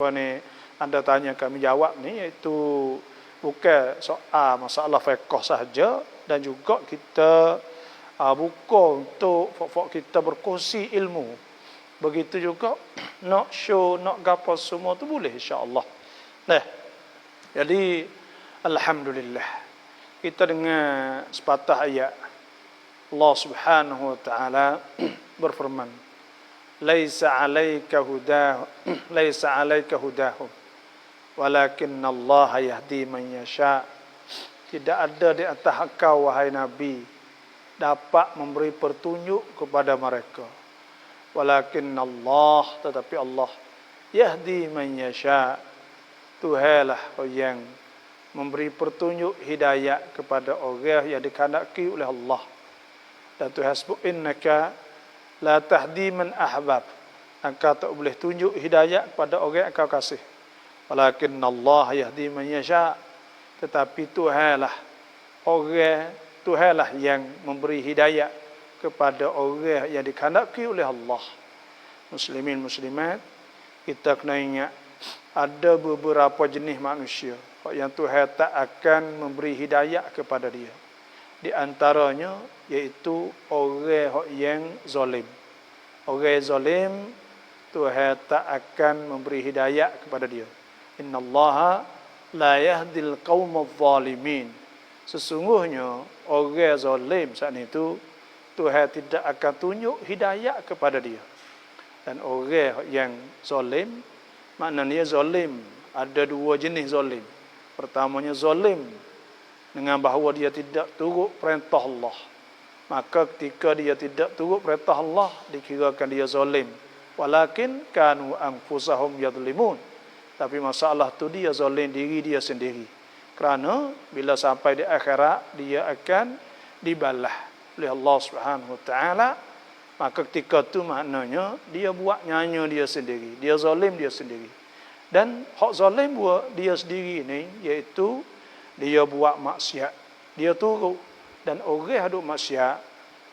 Apa ni anda tanya kami jawab ni, iaitu bukan soal masalah fiqh sahaja, dan juga kita buka untuk fok kita berkongsi ilmu. Begitu juga nak show, nak gapo semua tu boleh insya-Allah. Nah, jadi alhamdulillah kita dengar sepatah ayat Allah Subhanahu wa taala berfirman, laisa 'alaika hudahum walakinna Allah yahdi man yasha. Tidak ada di atas engkau wahai Nabi dapat memberi petunjuk kepada mereka. Walakinna Allah, tetapi Allah yahdi man yasha. Tuhanlah yang memberi petunjuk hidayah kepada orang yang dikehendaki oleh Allah. Dan Tuhan sebut innaka la tahdi man ahbab. Engkau tak boleh tunjuk hidayah kepada orang yang engkau kasih. Walakinna Allah yahdi man yasha. Tetapi Tuhanlah yang memberi hidayah kepada orang yang dikehendaki oleh Allah. Muslimin muslimat, kita kena ingat ada beberapa jenis manusia yang Tuhan tak akan memberi hidayah kepada dia. Di antaranya iaitu orang yang zalim. Orang zalim Tuhan tak akan memberi hidayah kepada dia. Innallaha la yahdil qaumadh zalimin. Sesungguhnya orang zalim saat itu Tuhan tidak akan tunjuk hidayah kepada dia. Dan orang yang zalim, maknanya zalim ada dua jenis zalim. Pertamanya zalim dengan bahawa dia tidak turut perintah Allah. Maka ketika dia tidak turut perintah Allah, dikirakan dia zalim. Walakin kanu anfusahum yadhlimun. Tapi masalah tu dia zalim diri dia sendiri. Kerana bila sampai di akhirat dia akan dibalas oleh Allah Subhanahu wa taala. Maka ketika tu maknanya dia buat nyanyi dia sendiri. Dia zalim dia sendiri. Dan hak zalim buat dia sendiri ni iaitu dia buat maksiat. Dia turut. Dan orang duk maksiat,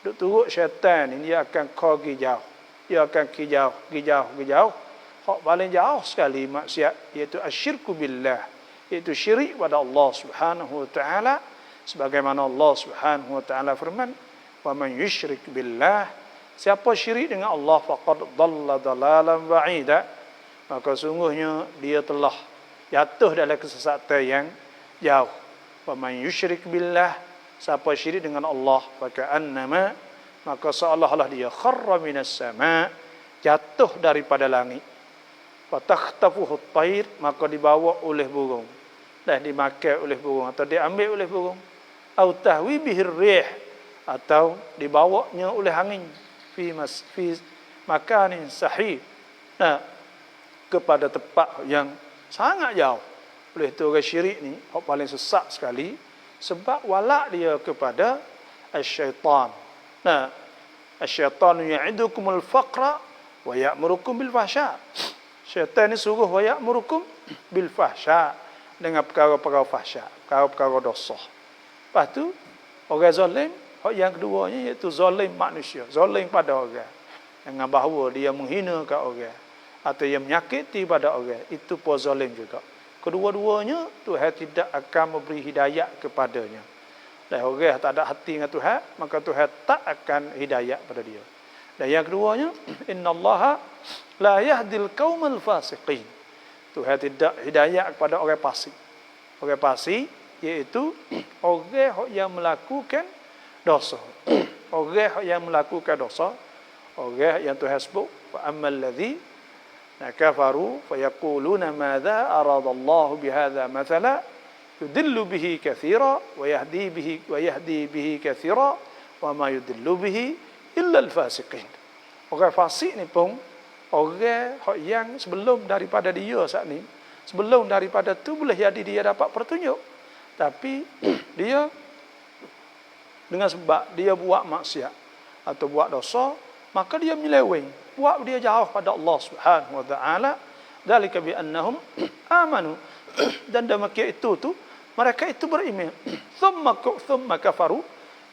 duk turut syaitan ni, dia akan pergi jauh. Dia akan pergi jauh. Hak paling jauh sekali maksiat iaitu asyirku billah. Iaitu syirik pada Allah Subhanahu wa taala. Sebagaimana Allah Subhanahu wa taala firman, "Wa man yusyrik billah", siapa syirik dengan Allah faqad dhalla dhalalan ba'ida. Maka sungguhnya dia telah jatuh dalam kesesatan yang jauh. Wa man yusyrik billah, siapa syirik dengan Allah, maka seolah-olah dia kharra minas sama', jatuh daripada langit. Wa takhtafuhu at-tayr, maka dibawa oleh burung. Dan dimakan oleh burung atau diambil oleh burung. Au tahwi bihir rih, atau dibawanya oleh angin fi makanin sahih. Nah, kepada tempat yang sangat jauh. Oleh itu orang syirik ni hak paling sesat sekali sebab walak dia kepada asy-syaitan. Nah, asy-syaitanu ya'idukumul faqra wa ya'murukum bil fahsya. Syaitan ni suruh wa ya'murukum bil fahsya, dengan perkara-perkara fahsya, perkara-perkara dosa. Lepas tu orang zalim, hak yang keduanya iaitu zalim manusia, zalim pada orang. Dengan bahawa dia menghinakan orang atau yang menyakiti pada orang, itu pun zalim juga. Kedua-duanya Tuhan tidak akan memberi hidayah kepadanya. Dan orang tak ada hati dengan Tuhan, maka Tuhan tak akan hidayah pada dia. Dan yang keduanya, innallaha la yahdil qaumal fasiqin. Tuhan tidak hidayah kepada orang fasik. Orang fasik iaitu orang yang melakukan dosa. Orang yang melakukan dosa, orang yang Tuhan sebut, wa ammal ladzi kafaru fayaquluna madza aradallahu bihadza mathala yudillu bihi katsira wa yahdi bihi katsira wa ma yudillu bihi illa al-fasiqin. Orang fasik ni pun orang yang sebelum daripada dia saat ni, sebelum daripada tu boleh jadi dia dapat petunjuk, tapi dia dengan sebab dia buat maksiat atau buat dosa, maka dia menyeleweng, buat dia jauh pada Allah Subhanahu wa taala. Dzalika bi annahum amanu, dan demikian itu tu mereka itu beriman. Thumma kafaru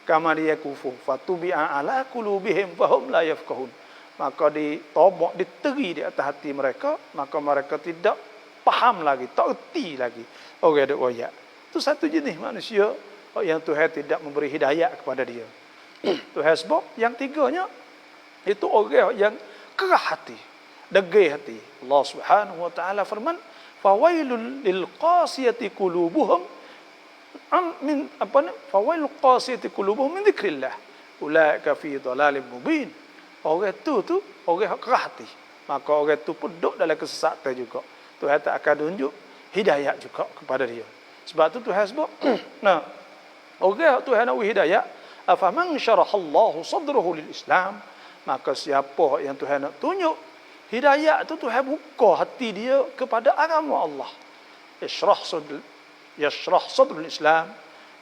kama yakufu fatubi'a ala qulubihim fahum la yafqahun. maka ditobok, diteri di atas hati mereka, maka mereka tidak faham lagi, tak erti lagi orang ada royak. Itu satu jenis manusia yang Tuhan tidak memberi hidayah kepada dia. Tuhan sebab yang tiganya itu orang yang kerah hati, degil hati. Allah Subhanahu wa taala firman, "Fawailul lil qasiyati qulubuhum min fawailul qasiyati qulubuhum min dzikrillah. Ulaika fi dhalalin mubin." Orang tu orang kerah hati. Maka orang tu pun duduk dalam kesesatan juga. Tuhan tak akan tunjuk hidayah juga kepada dia. Sebab tu Tuhan sebut, nah, orang Tuhan nak hidayah, afaman syarahallahu sadrahu lil Islam, maka siapa yang Tuhan nak tunjuk hidayah tu, Tuhan buka hati dia kepada agama Allah. Yashrah sadrul Islam,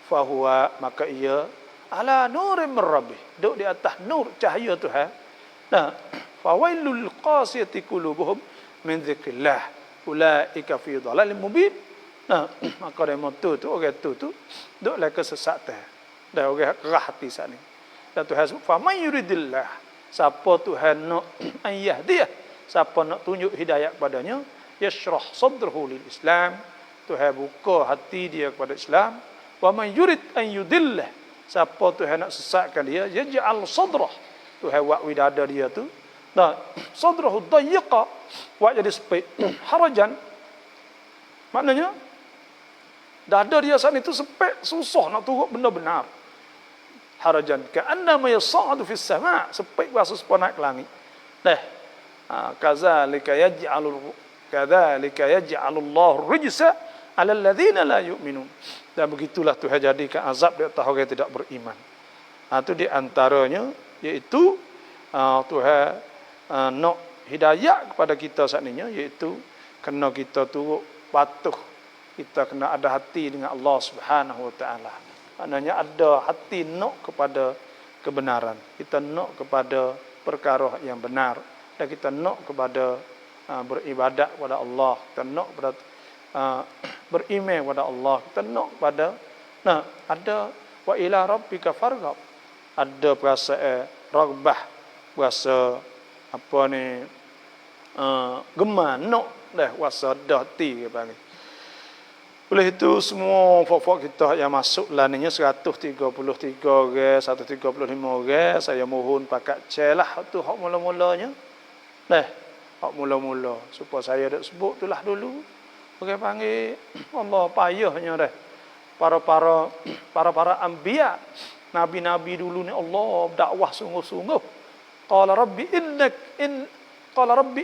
fahuwa, maka ia ala nurin min rabbih, duduk di atas nur cahaya Tuhan. Nah, fawailul qasiyati qulubuhum min dzikrillah, ulaika fi dhalalin mubin. Nah, maka demo tu orang tu duduk dalam kesesatan. Dan orang kerah hati saat ni. Dan Tuhan sebut, faman yuridillah, siapa Tuhan nak yahdiyah, siapa nak tunjuk hidayah kepadanya, yashrah sadrahu lil Islam, Tuhan buka hati dia kepada Islam. Wa man yurid an yudillah, siapa Tuhan nak sesatkan dia, yaj'al sadrah, Tuhan buat dada dia tu, nah, sadrahu dayiqa, buat jadi sempit, harajan, maknanya dada dia saat itu sempit, susah nak turut benda benar. Harajan ka'annama yas'adu fis sama', sempit rasa sepon naik ke langit. Dah. Kadzalika yaj'alullahu rijsa 'alal ladzina la yu'minun. Dan begitulah Tuhan jadikan azab di atas orang yang tidak beriman. Itu di antaranya iaitu Tuhan nak hidayah kepada kita saat ini, iaitu kena kita turut patuh, kita kena ada hati dengan Allah Subhanahu wa taala. Maknanya ada hati nak kepada kebenaran. Kita nak kepada perkara yang benar. Dan kita nak kepada beribadat kepada Allah. Kita nak kepada beriman kepada Allah. Kita nak kepada, nah, ada wa ila rabbika farghab. Ada perasaan ragbah, rasa apa ni, gemar, nak dah, rasa dah hati ke panggil. Oleh itu semua fak-fak kita yang masuk lah ni 133 orang, 135 orang, saya mohon pakat celah tu hak mula-mulanya. Nah, hak mula-mula supaya saya dak sebut itulah dulu. Orang panggil Allah payahnya dah. Para anbiya, nabi-nabi dulu ni Allah dakwah sungguh-sungguh. Qala rabbi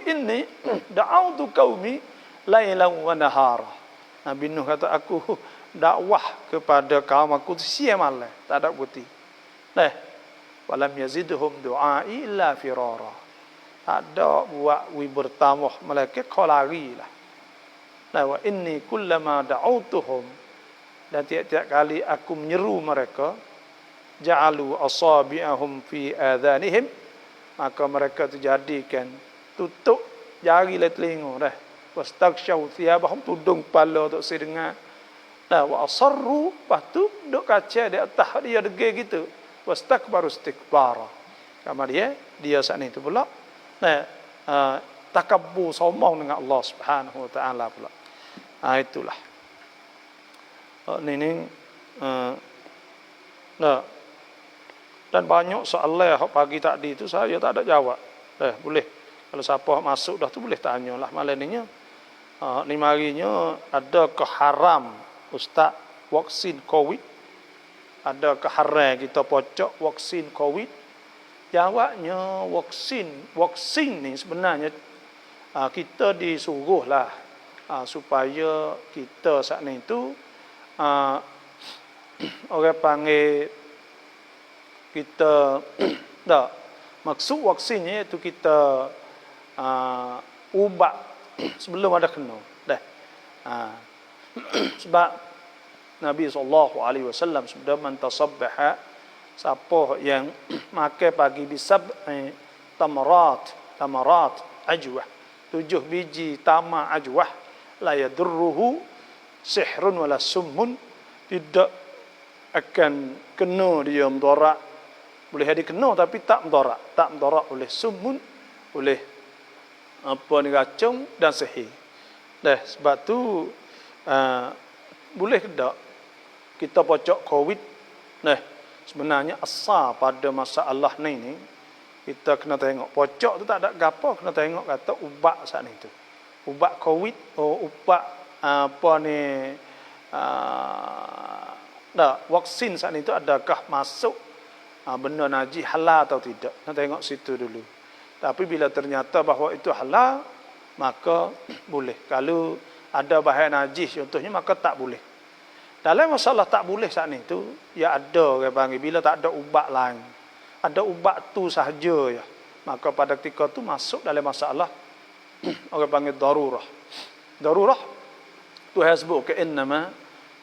inni da'awtu qaumi lailan wa nahara. Nabi Nuh kata, aku dakwah kepada kaum aku siang malam, tak ada putih. Nah, walam yazidhum du'ai illa firara. Tak ada buat bertambah malaikat kau lari lah. Nah, wa inni kullama da'autuhum, dan tiap-tiap kali aku menyeru mereka, ja'alu asabi'ahum fi adhanihim, maka mereka dijadikan tutup jari le telinga dah. Wastaghshaw thiyabahum, tudung kepala untuk saya dengar. Nah, wa asarru, lepas tu duk kaca di atas dia degil gitu. Wastakbaru istikbara. Kamar dia saat itu pula. Nah, takabbur, sombong dengan Allah Subhanahu wa taala pula. Itulah. Nah, dan banyak soalan pagi tadi itu saya tak ada jawab. Boleh. Kalau siapa masuk dah tu boleh tanya lah malam ni. Ni marinya adakah haram Ustaz vaksin COVID? Adakah haram kita pocok vaksin COVID? Jawabnya vaksin ni sebenarnya kita disuruhlah supaya kita saat ni tu orang panggil kita tak, maksud vaksinnya itu kita ubat sebelum ada kena dah. Sebab Nabi SAW sudah mentasabbaha, siapa yang makan pagi bisab tamarat ajwah, 7 biji tamar ajwah, la yadurruhu sihrun wala summun, tidak akan kena dia mudarat. Boleh jadi kena tapi tak mudarat oleh summun, boleh apa ni racun dan sihir. Sebab tu boleh ke tak kita pocok COVID? Sebenarnya asal pada masalah ni kita kena tengok pocok tu tak ada gapo, kena tengok kata ubat saat ni tu. Ubat COVID, ubat apa ni vaksin saat ni tu adakah masuk benda najis halal atau tidak. Kena tengok situ dulu. Tapi bila ternyata bahawa itu halal, maka boleh. Kalau ada bahan najis contohnya, maka tak boleh. Dalam masalah tak boleh saat ni tu, ya ada orang panggil bila tak ada ubat lain. Ada ubat tu sahaja ya. Maka pada ketika tu masuk dalam masalah orang panggil darurah. Darurah Tuhan sebut ke innama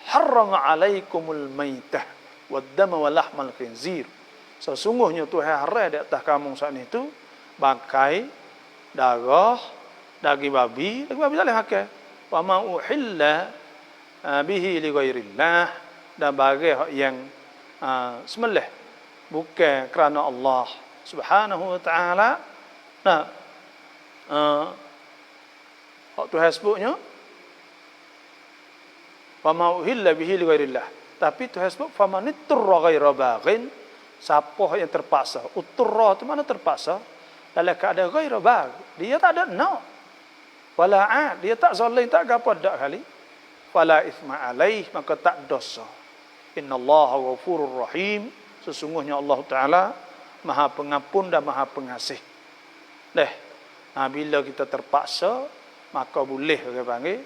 harrama alaikumul maitah waddama wa lahmal khinzir. Sesungguhnya Tuhan haram di atas kamu saat ni tu bangkai, darah, daging babi tak boleh makan. Wa ma uhilla bihi li ghairillah, dan barang yang sembelih bukan kerana Allah Subhanahu wa taala. Tuhan sebutnya wa ma uhilla bihi li ghairillah, tapi Tuhan sebut famanitturra ghaira baghin, siapa yang terpaksa. Uturra tu mana terpaksa dalam keadaan ghaira bagh, dia tak ada nak wala dia tak zalim, tak gapo dak kali, fala ithma alaih, maka tak dosa. Innallaha ghafurur rahim, sesungguhnya Allah Taala Maha Pengampun dan Maha Pengasih. Bila kita terpaksa maka boleh orang panggil.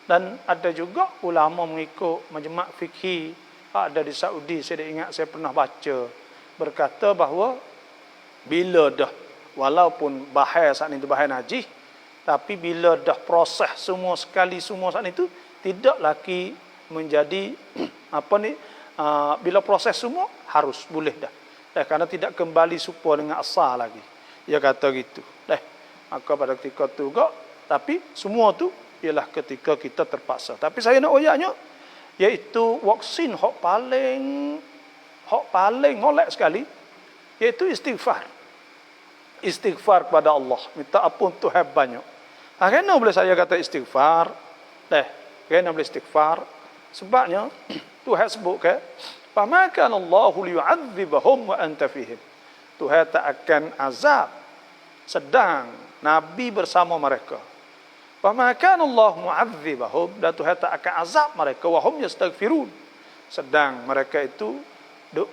Dan ada juga ulama mengikut majma' fikih ada di Saudi, saya ingat saya pernah baca, berkata bahawa bila dah walaupun bahan saat itu bahan najis, tapi bila dah proses semua sekali semua saat itu tidak lagi menjadi bila proses semua harus boleh dah. Kerana tidak kembali serupa dengan asal lagi. Dia kata gitu. Maka pada ketika tu juga, tapi semua tu ialah ketika kita terpaksa. Tapi saya nak oyaknya, iaitu vaksin hak paling molek sekali, iaitu istighfar. Istighfar kepada Allah, minta ampun Tuhan banyak. Kenapa boleh saya kata istighfar? Kenapa boleh istighfar? Sebabnya Tuhan sebut ke, "Fama kana Allahu liyu'adzibahum wa anta fihim." Tuhan tak akan azab sedang Nabi bersama mereka. Fama kana Allah mu'adzibahum, dan Tuhan tak akan azab mereka wa hum yastaghfirun, sedang mereka itu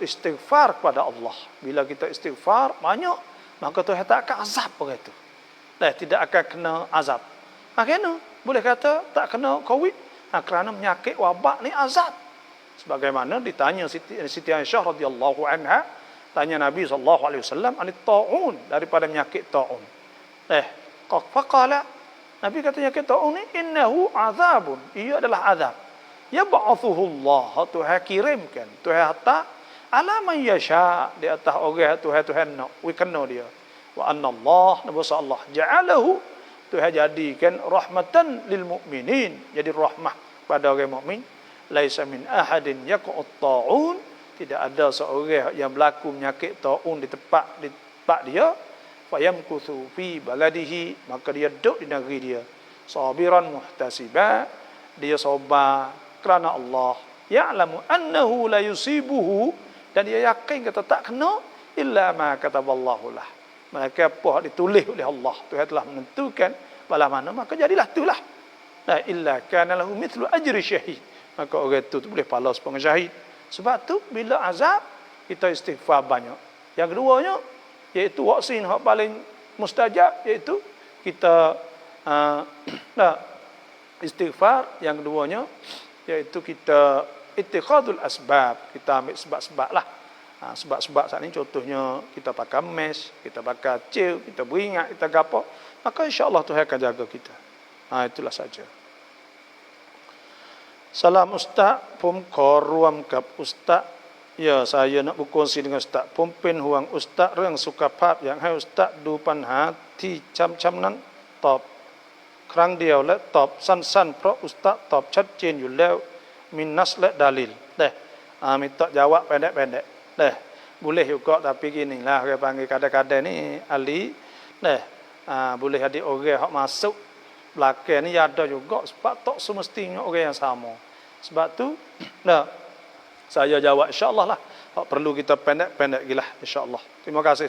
istighfar kepada Allah. Bila kita istighfar banyak, maka Tuhan tak akan azab begitu. Tidak akan kena azab. Kena boleh kata tak kena COVID, kerana penyakit wabak ni azab. Sebagaimana ditanya Siti Aisyah radhiyallahu anha, tanya Nabi sallallahu alaihi wasallam anit taun, daripada penyakit taun. Faqala, Nabi kata penyakit taun ni innahu azabun, ia adalah azab. Yab'athuhu Allah, Tuhan kirimkan, Tuhan hantar ala man yasha, di atas orang Tuhan nak kena dia. Wa anna Allah, Nabi Allah ja'alahu, Tuhan jadikan rahmatan lil mu'minin, jadi rahmah pada orang mukmin. Laisa min ahadin yaqut taun, tidak ada seorang yang berlaku penyakit taun di tempat dia, fayamkuthu fi baladihi, maka dia duduk di negeri dia, sabiran muhtasiba, dia sabar kerana Allah, ya'lamu annahu la yusibuhu, dan dia yakin kata tak kena illa ma kataballahu lah, mereka apa ditulis oleh Allah, Tuhan telah menentukan bala mana, maka jadilah itulah. La illa kana lahu mithlu ajri syahid, maka orang itu boleh pahala sebagai syahid. Sebab tu bila azab kita istighfar banyak. Yang keduanya iaitu vaksin yang paling mustajab, iaitu kita istighfar. Yang keduanya iaitu kita ittikhadul asbab, kita ambil sebab-sebab lah. Sebab-sebab saat ini contohnya kita pakai mes, kita pakai cil, kita beringat, kita gapo, maka insya-Allah Tuhan akan jaga kita. Itulah saja. Salam Ustaz, pum koruam kap Ustaz. Ya, saya nak berkongsi dengan Ustaz. Pumpin huang Ustaz reng suka pap yang hai Ustaz dupan hati cham nan tอบครั้งเดียวและตอบสั้นๆเพราะอุสตะตอบชัดเจนอยู่แล้วมินนัสและดาลิลminta jawab pendek-pendek boleh juga, tapi gini lah, orang panggil kadang-kadang ni ahli Boleh ada orang hak masuk belakang ni ada juga sebab tak semestinya orang yang sama. Sebab tu saya jawab insya-Allah lah. Hak perlu kita pendek-pendek gilah insya-Allah. Terima kasih.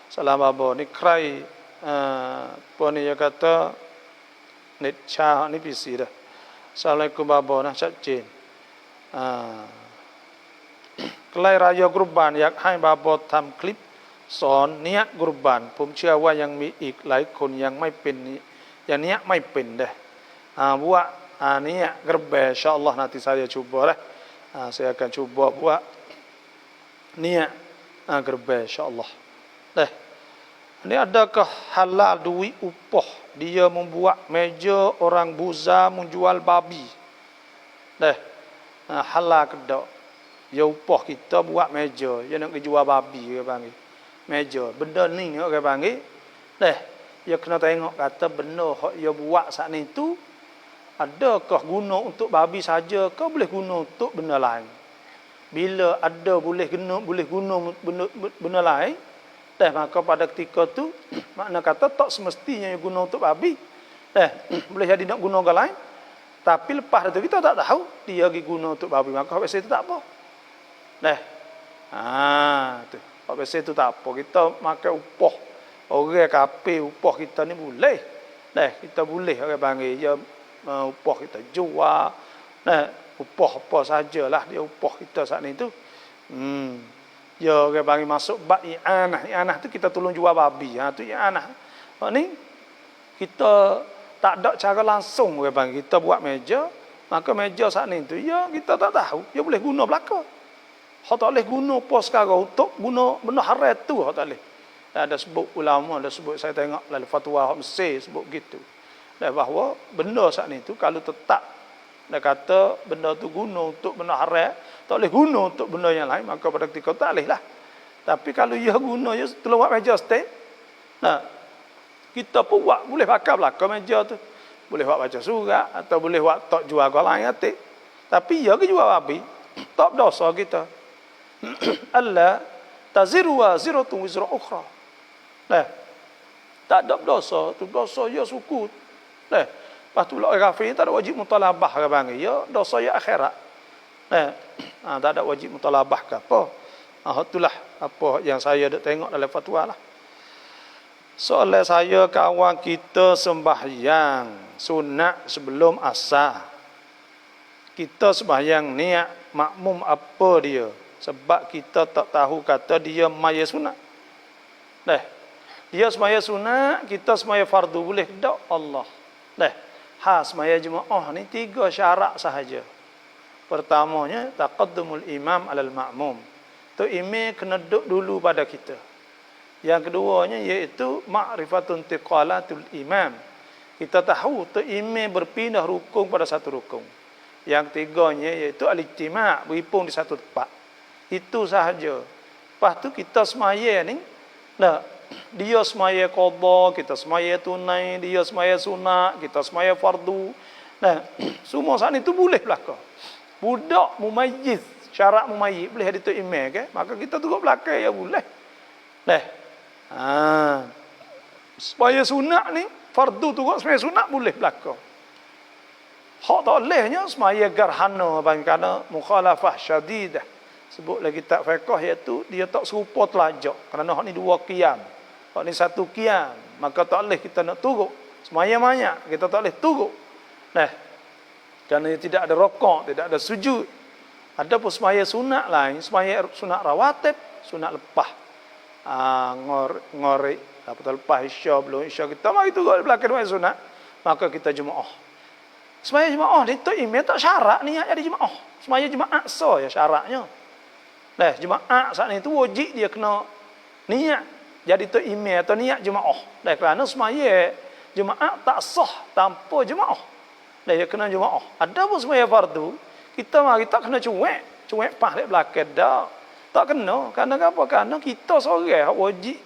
Salam abo ni krai apa ni dia kata net cha ni PC dah. Assalamualaikum abo nah chat jin. Kelai raya kurban อยากให้บาบอทำคลิปสอนเนี้ยกุรบานผมเชื่อว่ายังมีอีกหลายคนยังไม่เป็นอย่างเนี้ยไม่เป็นเด้buat niat gerbang insya-Allah nanti saya cuba lah. Saya akan cuba buat niat gerbang insya-Allah. Ini adakah halal duit upah dia membuat meja orang buza menjual babi? Halal ke tak? Ya upah kita buat meja, dia nak jual babi ke panggil. Meja, benda ni ke panggil. Ya kena tengok kata benda hak dia buat saat ni tu adakah guna untuk babi saja ke boleh guna untuk benda lain. Bila ada boleh guna benda lain, maka pada ketika tu makna kata tak semestinya guna untuk babi. Boleh jadi nak guna ke lain. Tapi lepas itu kita tak tahu dia pergi guna untuk babi, maka habis itu tak apa. Tu. Habis itu tak apa. Kita makan upah orang kafir, upah kita ni boleh. Kita boleh orang panggil dia upah kita jual. Upah apa sajalah dia upah kita saat ni tu. Ya orang panggil masuk bab i'anah. I'anah tu kita tolong jual babi. Tu i'anah. Hak ni kita tak ada cara langsung orang panggil kita buat meja, maka meja saat ni tu ya kita tak tahu dia boleh guna belaka. Hak tak boleh guna apa sekarang untuk guna benda haram tu hak tak boleh. Ada sebut ulama, ada sebut saya tengok dalam fatwa hak Mesir sebut gitu. Bahawa benda saat ni tu kalau tetap dia kata benda tu guna untuk benda haram, tak boleh guna untuk benda yang lain, maka pada ketika tak boleh lah. Tapi kalau ia guna dia tolong buat meja stay. Kita pun buat boleh pakai belaka meja tu. Boleh buat baca surat atau boleh buat tak jual ke lain atik. Tapi ia ke jual babi, tak dosa kita. Allah taziru wa ziratun wizra ukhra. Tak ada dosa, tu dosa ya suku. Lepas tu orang kafir tak ada wajib mutalabah ke panggil. Ya dosa ya akhirat. Tak ada wajib mutalabah ke apa. Itulah apa yang saya dah tengok dalam fatwa lah. Soalan saya, kawan kita sembahyang sunat sebelum asar. Kita sembahyang niat makmum apa dia? Sebab kita tak tahu kata dia maya sunat. Dia semaya sunat, kita semaya fardu boleh tak? Allah. Semaya jemaah ni 3 syarat sahaja. Pertamanya taqaddumul imam alal ma'mum. Tu imam kena duduk dulu pada kita. Yang keduanya iaitu ma'rifatun tiqalatul imam. Kita tahu tu imam berpindah rukun pada satu rukun. Yang ketiganya iaitu al-ijtima' berhimpun di satu tempat. Itu sahaja. Lepas tu kita semaya ni, dia semaya qadha, kita semaya tunai, dia semaya sunat, kita semaya fardu. Semua saat itu boleh belaka. Budak mumayyiz, syarat mumayyiz boleh ada tu imam ke? Maka kita tunggu belakang ya boleh. Supaya sunat ni fardu tu kok semaya sunat boleh belaka. Hak tak bolehnya semaya garhana kerana mukhalafah syadidah. Sebut lagi kitab fiqh iaitu dia tak serupa telajak. Kerana hak ni 2 qiyam. Hak ni 1 qiyam. Maka tak boleh kita nak turut. Semaya banyak kita tak boleh turut. Kerana tidak ada rokok, tidak ada sujud. Ada pun semaya sunat lain, semaya sunat rawatib, sunat lepas. Ngorek apa lepas isya belum isya kita mari turut belakang sunat, maka kita jemaah. Semaya jemaah ni tu imam tak syarat niat jadi jemaah. Semaya jemaah ya syaratnya. Jemaah saat ni tu wajib dia kena niat jadi tu imam atau niat jemaah. Kerana semaya jemaah tak sah tanpa jemaah. Dia kena jemaah. Ada pun semaya fardu, kita mari tak kena cuek pas di belakang dah. Tak kena. Kerana apa? Kerana kita seorang wajib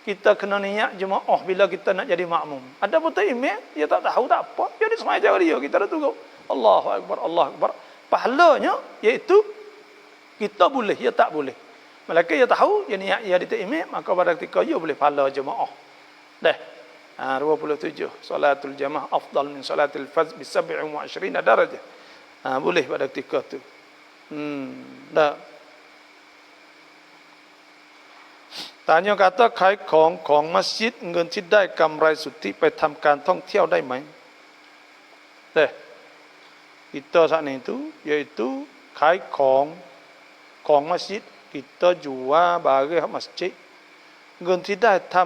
kita kena niat jemaah bila kita nak jadi makmum. Ada pun tu imam, dia tak tahu tak apa. Jadi semaya cara dia, kita dah tunggu. Allahu Akbar, Allahu Akbar. Pahalanya iaitu kita boleh, dia tak boleh. Malaikat dia tahu, dia niat dia di imam, maka pada ketika dia boleh pahala jemaah. 27. Salatul jamaah afdal min salatil faz bi 27 darajah. Boleh pada ketika tu. Dah. Tanya kata ขายของมัสยิดเงินที่ได้กำไรสุทธิไปทำการท่องเที่ยวได้ไหม Kita saat ini itu yaitu ขายของมัสยิด kita jual barang masjid เงินที่ได้ทำ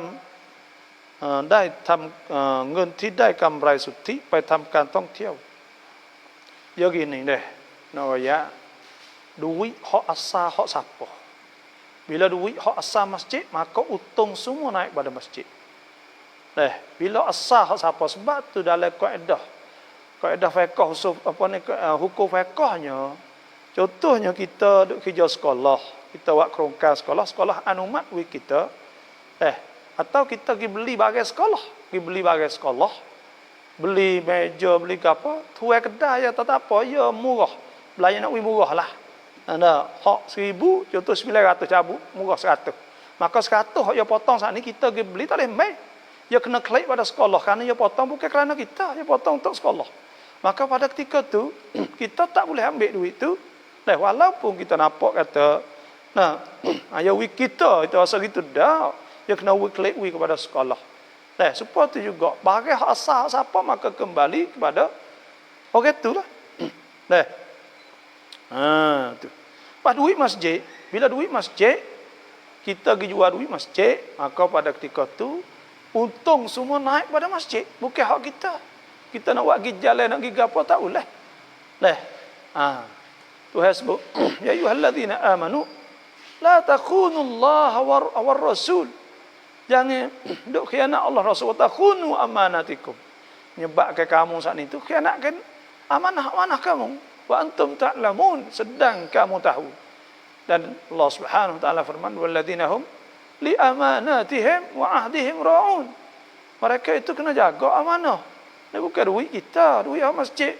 เงินที่ได้กำไรสุทธิไปทำการท่องเที่ยว Ya gini deh, ya duit hak asal hak siapa. Bila duit hak asal masjid, maka untung semua naik pada masjid. Bila asal hak siapa, sebab tu dalam kaedah fiqh hukum fiqhnya, contohnya kita duk kerja sekolah, kita buat kerongkan sekolah anumat duit kita, atau kita pergi beli barang sekolah, beli meja, beli apa, tuai kedai ya tak apa, ya murah. Belayan nak murah lah. Ada hak 1,000, contoh 900 cabut, murah 100. Maka 100 hak ya potong saat ni kita pergi beli tak boleh mai. Ya kena klik pada sekolah kerana ya potong bukan kerana kita, ya potong untuk sekolah. Maka pada ketika tu kita tak boleh ambil duit tu. Walaupun kita nampak kata ya duit kita itu asal gitu dah. Ya kena klik kepada sekolah. Supaya itu juga barang asal siapa maka kembali kepada orang tu lah. Tu. Pas duit masjid, bila duit masjid kita pergi jual duit masjid, maka pada ketika tu untung semua naik pada masjid, bukan hak kita. Kita nak buat pergi jalan, nak pergi apa tak boleh. Tuhan sebut, ya ayyuhallazina amanu la takhunullaha war rasul. Jangan duk khianat Allah Rasul, takhunu amanatikum. Menyebabkan kamu saat itu khianatkan amanah kamu. Wa antum ta'lamun, sedang kamu tahu. Dan Allah Subhanahu wa taala firman, walladzina hum li amanatihim wa ahdihim ra'un. Mereka itu kena jaga amanah. Ini bukan duit kita, duit masjid.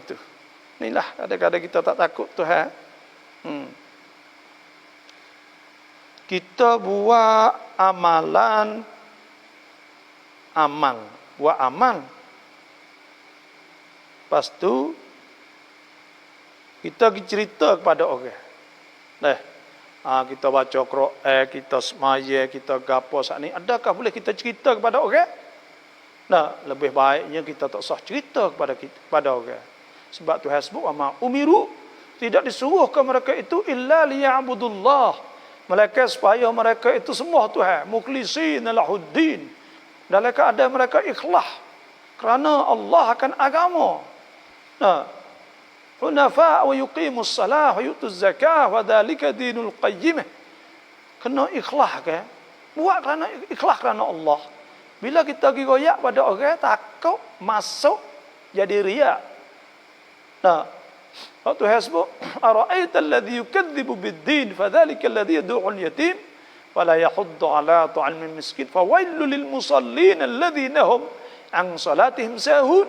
Tu. Inilah kadang-kadang kita tak takut Tuhan. Kita buat buat amal. Lepas tu kita cerita kepada orang. Kita baca Quran, kita semaya, kita gapo saat ni. Adakah boleh kita cerita kepada orang? Lebih baiknya kita tak usah cerita kepada orang. Sebab Tuhan sebut umiru, tidak disuruh ke mereka itu illa liya'budullah. Mereka supaya mereka itu semua Tuhan, mukhlisin lahuddin. Dalam keadaan mereka ikhlas kerana Allah akan agama. Hunafa wa yuqimus salah wa yutuz zakah wa dhalika dinul qayyimah. Kena ikhlas ke? Buat kerana ikhlas kerana Allah. Bila kita pergi royak pada orang, takut masuk jadi riya. Tuhan sebut, ara'aita alladhi yukadzibu bid-din fadhalika alladhi yad'u al-yatim wa la yahuddu 'ala ta'amil miskin fawailul lil musallin alladhina hum an salatihim sahun.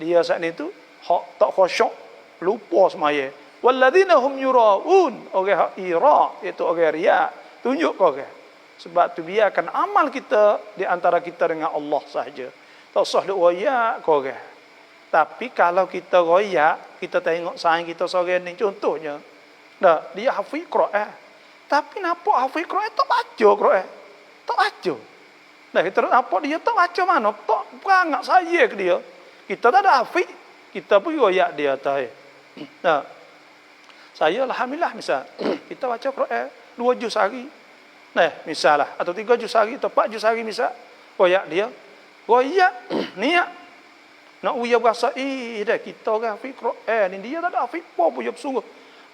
Dia saat itu hak tak khusyuk, lupa semaya. Walladzina hum yura'un, orang ira iaitu orang riya, tunjuk ke orang. Sebab tu biarkan amal kita di antara kita dengan Allah sahaja. Tak usah duk royak ke orang. Tapi kalau kita royak, kita tengok sayang kita seorang ni contohnya. Dia hafiz Quran. Tapi nampak hafiz Quran tak baca Quran. Tak baca. Kita nampak dia tak baca mana, tak perangat saya ke dia. Kita tak ada hafiz, kita pergi royak dia tahu. Saya alhamdulillah misal kita baca Quran 2 juz sehari. Misal lah, atau 3 juz sehari atau 4 juz sehari misal. Royak dia. Royak niat nak uya berasa, dah kita orang hafiz Quran ni, dia tak ada hafiz apa pun bersungguh.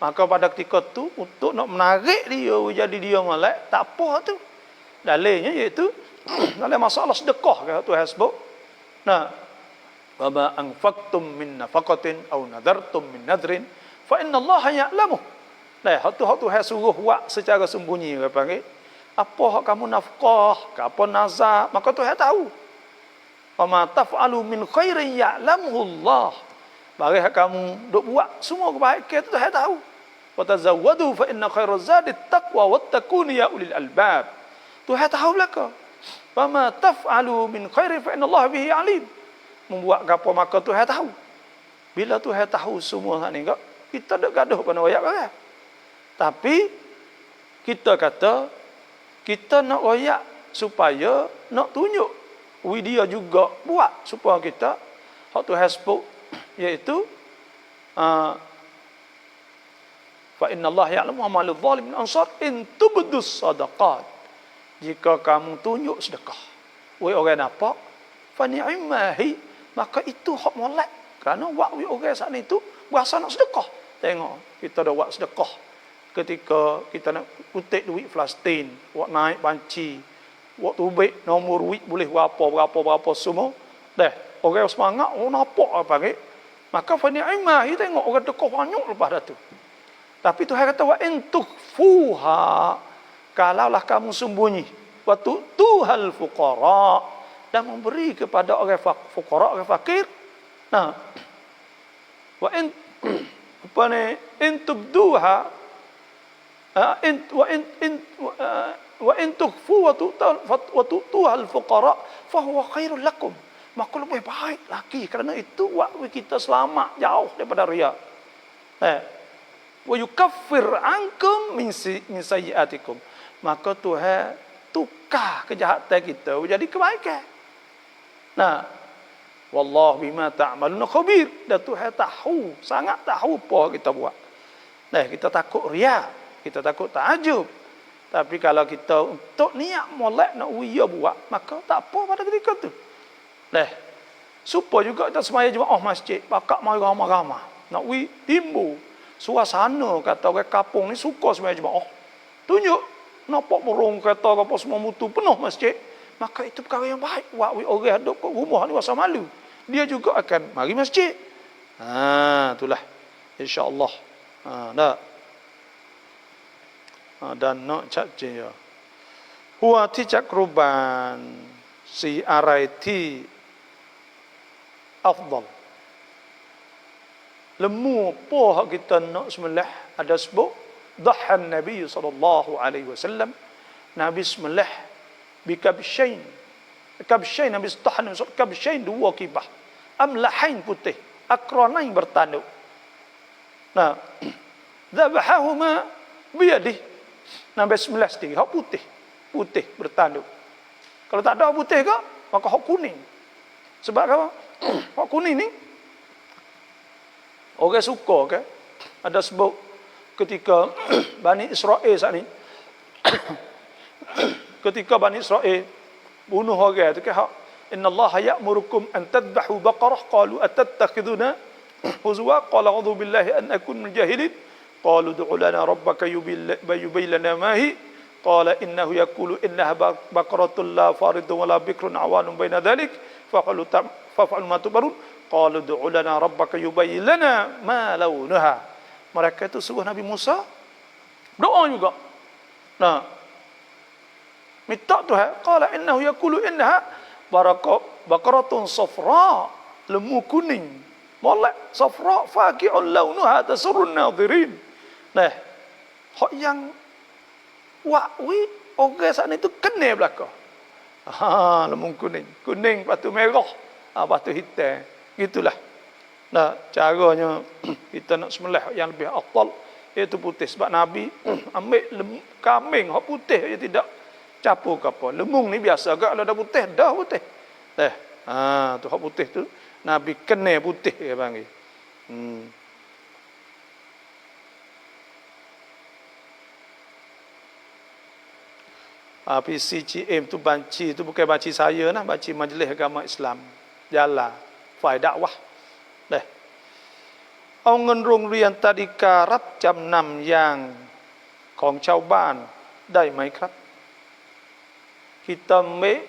Maka pada ketika tu, untuk nak menarik dia jadi dia malak, tak apa tu. Dalilnya iaitu, dalam masalah sedekah ke Tuhan sebut. Wa ma anfaqtum min nafaqatin aw nadartum min nadrin fa inna Allah ya'lamu. Hak Tuhan suruh buat secara sembunyi, dia panggil. Apa hak kamu nafkah, apa nazar, maka Tuhan tahu. Wa ma taf'alu min khairin ya'lamuhu Allah. Barang kamu duk buat semua kebaikan itu Tuhan tahu. Wa tazawwadu fa inna khairaz zadi taqwa wattaquni ya ulil albab. Tuhan tahu belaka. Fama taf'alu min khairin fa innallaha bihi alim. Membuat gapo maka Tuhan tahu. Bila Tuhan tahu semua hak ni kak, kita dak gaduh pada royak kan. Tapi kita kata kita nak royak supaya nak tunjuk dia juga buat supaya kita hak Tuhan sebut iaitu fa innallaha ya'lamu amalul zalimin ansar in tubdus sadaqat. Jika kamu tunjuk sedekah, we orang nampak, fa ni'mahi, maka itu hak molek. Kerana wak we orang saat itu berasa nak sedekah. Tengok, kita dah buat sedekah ketika kita nak kutip duit Palestin, wak naik banci, wak tubik nombor duit boleh berapa semua. Dah, orang semangat, nampak apa ni? Maka fa ni'mahi, tengok orang sedekah banyak lepas dah tu. Tapi Tuhan kata wa intukhfuha, kalaulah kamu sembunyi, wa tu'tuhal fuqara, dan memberi kepada orang fuqara, orang fakir. Nah, wa in apa ni intubduha wa in tukhfu wa tu'tuhal fuqara fa huwa khairul lakum, maka lebih baik lagi kerana itu waktu kita selamat jauh daripada riya. Wa yukaffir ankum min sayyiatikum, maka Tuhan tukar kejahatan kita menjadi kebaikan. Nah, wallahu bima ta'maluna khabir, dan Tuhan tahu, sangat tahu apa kita buat. Nah, kita takut riya, kita takut ta'ajub. Tapi kalau kita untuk niat molek nak uya buat, maka tak apa pada ketika tu. Nah, supaya juga kita semaya jemaah masjid, pakak mai ramai-ramai. Nak timbul suasana kata orang kampung ni suka semaya jemaah. Tunjuk nampak burung kereta apa semua mutu penuh masjid, maka itu perkara yang baik. Wak orang duduk kat rumah ni rasa malu, dia juga akan mari masjid. Itulah insya-Allah. Dan nak cak je ya. Huwa tijak ruban si araiti afdal. Lemu apa kita nak sembelih, ada sebut dhahan Nabi sallallahu alaihi wasallam, Nabi sembelih bikabshain. Kabshain Nabi tahan kabshain, dua kibah, amlahain putih, akranain bertanduk. Nah, dhabahahuma biyadih, Nabi sembelih sendiri hak putih bertanduk. Kalau tak ada putih ke, maka hak kuning. Sebab apa? Hak kuning ni orang suka ke? Ada sebut ketika Bani Israel saat ni, ketika Bani Israel bunuh orang tu ke, innallaha ya'murukum an tadbahu baqarah, qalu atattakhiduna huzwa, qala a'udzu billahi an akun min jahilin, qalu du'u lana rabbaka yubayyin lana ma hi, qala innahu yaqulu innaha baqaratun la faridun wa la bikrun awanun baina dhalik fa'alu ma tubarun, qalu du'u lana rabbaka yubayyin lana ma launuha. Mereka itu suruh Nabi Musa doa juga. Nah, minta Tuhan, qala innahu yaqulu innaha baqaratun safra, lembu kuning, molek safra faqi'un launuha tasurrun nadhirin. Nah, hak yang wakwi orang sana itu kena belaka. Lembu kuning lepas tu merah, lepas tu hitam. Gitulah. Nah, caranya kita nak sembelih yang lebih afdal iaitu putih, sebab Nabi ambil kambing hak putih dia tidak capur ke apa. Lemung ni biasa agak kalau dah putih, dah putih. Tu hak putih tu Nabi kena putih dia panggil. PCGM tu banci tu bukan banci saya nah, banci Majlis Agama Islam Jalan Fai Dakwah.เอาเงินโรงเรียนตาดิการับจำนำอย่างของชาวบ้านได้ไหมครับ Kita ambil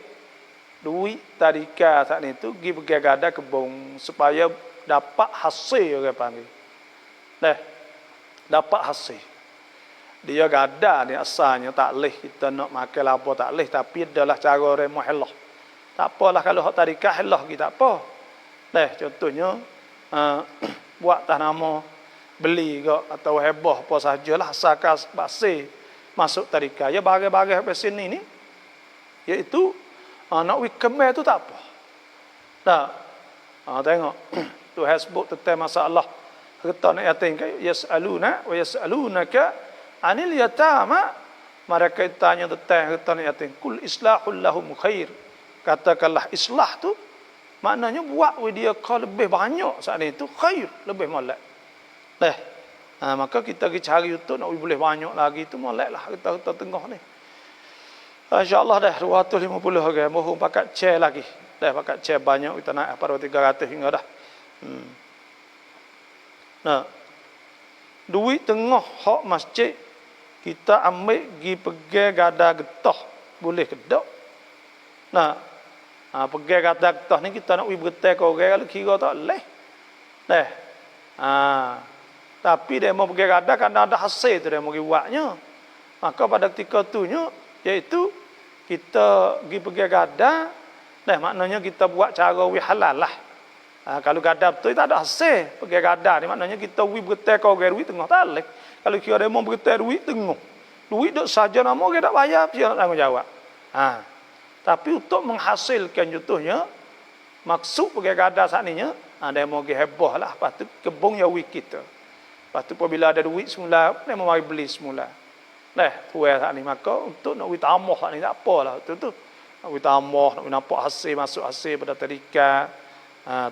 duit tadika saat itu pergi bergada kebun supaya dapat hasil, orang panggil. Dapat hasil. Dia gada ni asalnya tak leh kita nak makan apa tak leh, tapi adalah cara remah Allah. Tak apalah kalau hak tadika Allah kita tak apa. Contohnya buat tanaman beli ke atau heboh apa sajalah asalkan basi masuk tadika. Ya barang-barang sampai sini ni iaitu Nak wikemeh tu tak apa. Tak. Tengok. Tuhan sebut tentang masalah harta anak yatim. Yas'aluna wa yas'alunaka anil yatama. Mereka tanya tentang harta anak yatim. Kul islahul lahum khair. Katakanlah islah tu maknanya buat dia kau lebih banyak saat itu khair, lebih molek. Maka kita pergi cari untuk nak boleh banyak lagi tu moleklah kita tengah ni. InsyaAllah dah 250 orang. Mohon pakat chair lagi. Dah pakat chair banyak. Kita naik pada 300 hingga dah. Duit tengah hak masjid. Kita ambil pergi pegang gada getah. Boleh ke tak? Pegang gada getah ni kita nak pergi bergetar ke orang. Kalau kira tak boleh. Tapi dia mau pergi gada kan ada hasil tu dia mau pergi buatnya. Maka pada ketika tu iaitu kita pergi gada, maknanya kita buat cara halal lah. Kalau gada betul tak ada hasil pergi gada ni maknanya kita bergetar ke orang duit tengah tak boleh. Kalau kira dia mau bergetar duit tengah. Duit duk saja nama orang tak bayar, dia nak tanggungjawab. Tapi untuk menghasilkan contohnya maksud pergi gada saat ni dia mau pergi heboh lah. Lepas tu kebun yawi kita. Lepas tu apabila ada duit semula, dia mau mari beli semula. Tuai saat ni maka untuk nak tambah saat ni tak apalah tu. Nak tambah, nak nampak hasil masuk hasil pada tarikat.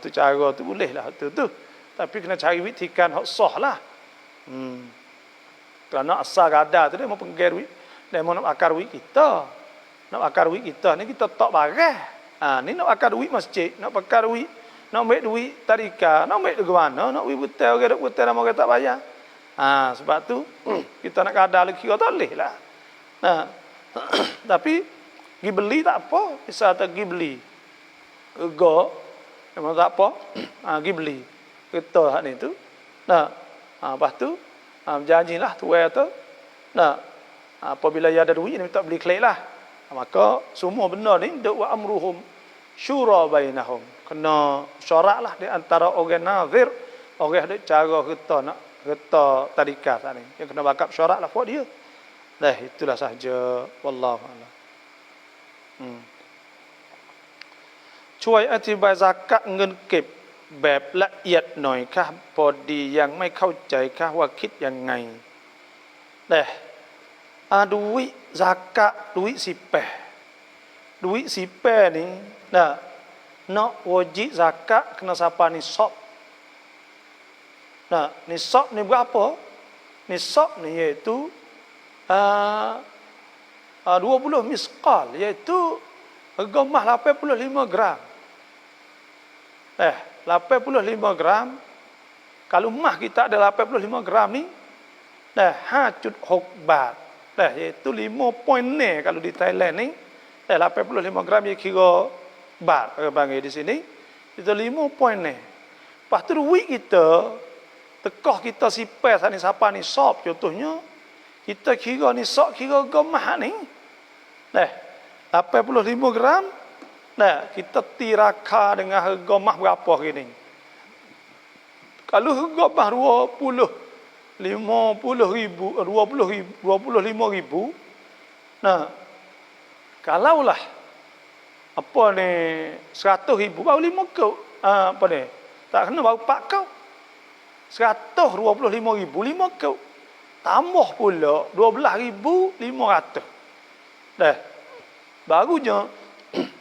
Tu cara tu boleh lah tu. Tapi kena cari witikan hak sah lah. Kerana asal gada tu dia mau penggir duit. Dia mau nak bakar duit kita. Nak bakar duit kita ni kita tak barang. Ni nak bakar duit masjid, nak bakar duit, nak ambil duit tarikat, nak ambil duit ke mana, nak duit betul orang nama orang tak bayar. Sebab tu kita nak kadar lagi kira tak boleh lah. Tapi pergi beli tak apa. Bisa tak pergi beli. Ego memang tak apa. Pergi beli. Kita hak ni tu. Lepas tu janjilah tuai tu. Apabila ada duit ni tak beli kelik lah. Maka semua benda ni wa amruhum syura bainahum. Kena syarat lah di antara orang nazir, orang ada cara kita nak kita tarikat ni. Yang kena bakap syarat lah buat dia. Itulah sahaja. Wallahu a'lam. Cuai atibai zakat เงินเก็บแบบละเอียดหน่อยค่ะพอดียังไม่เข้าใจค่ะว่าคิดยังไงduit zakat, duit sipeh. Duit sipeh ni nak wajib zakat kena siapa nisab. Nisab ni berapa? Nisab ni iaitu 20 miskal, iaitu harga mah 85 gram. 85 gram. Kalau mah kita ada 85 gram ni 5.6 baht. Iaitu 5.0 kalau di Thailand ni 85 gram dia kira baht orang panggil di sini. Itu 5.0. Lepas tu duit kita tekah kita sipai sana siapa ni sop contohnya kita kira ni sok kira gemah ni 85 gram kita tiraka dengan harga mah berapa hari ni. Kalau harga mah 50 ribu 25 ribu kalaulah apa ni 100 ribu baru 5 kau apa ni tak kena baru 4 kau 125 ribu 5 kau tambah pula 12,500 barunya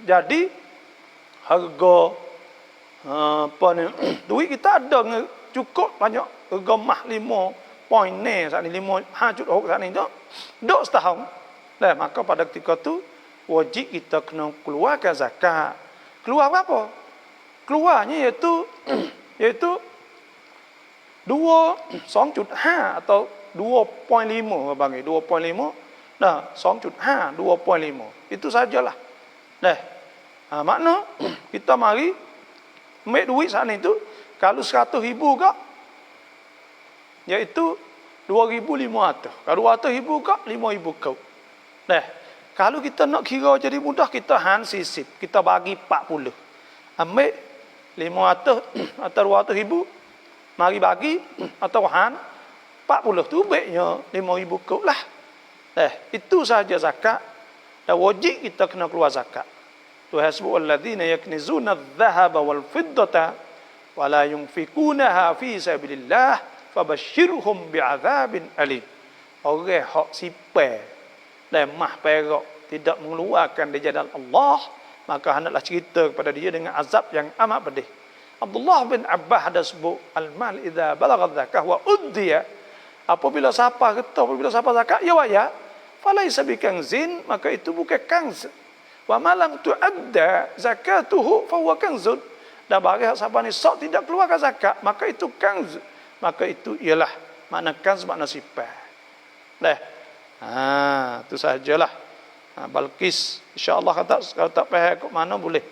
jadi harga apa ni duit kita ada cukup banyak harga mah 5.0 saat ni 5.6 saat ni duk setahun maka pada ketika tu wajib kita kena keluarkan zakat. Keluar berapa? Keluarnya iaitu 2.5 atau 2.5 bagi 2.5 2.5 itu sajalah. Makna kita mari ambil duit saat ni tu kalau 100 ribu ke iaitu 2,500. Kalau 200 ribu ke 5,000 kau. Kalau kita nak kira jadi mudah kita sisip kita bagi 40. Ambil 500 atau 200 ribu mari bagi atau 40 tu baiknya 5,000 kau lah. Itu saja zakat. Dan wajib kita kena keluar zakat. Tuhan sebut alladzina yaknizuna adh-dhahaba wal fiddata wa la yunfikunaha fi sabilillah fabashshirhum bi'adzabin alim. Orang hak sipai dan mah perak tidak mengeluarkan di jalan Allah, maka hendaklah cerita kepada dia dengan azab yang amat pedih. Abdullah bin Abbas ada sebut al-mal idza balagha zakah wa uddiya, apabila siapa kata apabila siapa zakat ya waya falaisa bikanzin, maka itu bukan kanz. Wa malam tuadda zakatuhu fa huwa kanzun, dan bagi siapa ni sok tidak keluarkan zakat maka itu kanz, maka itu ialah makna kanz, makna sifat. Itu sajalah. Balqis insya-Allah kalau tak faham kok mana boleh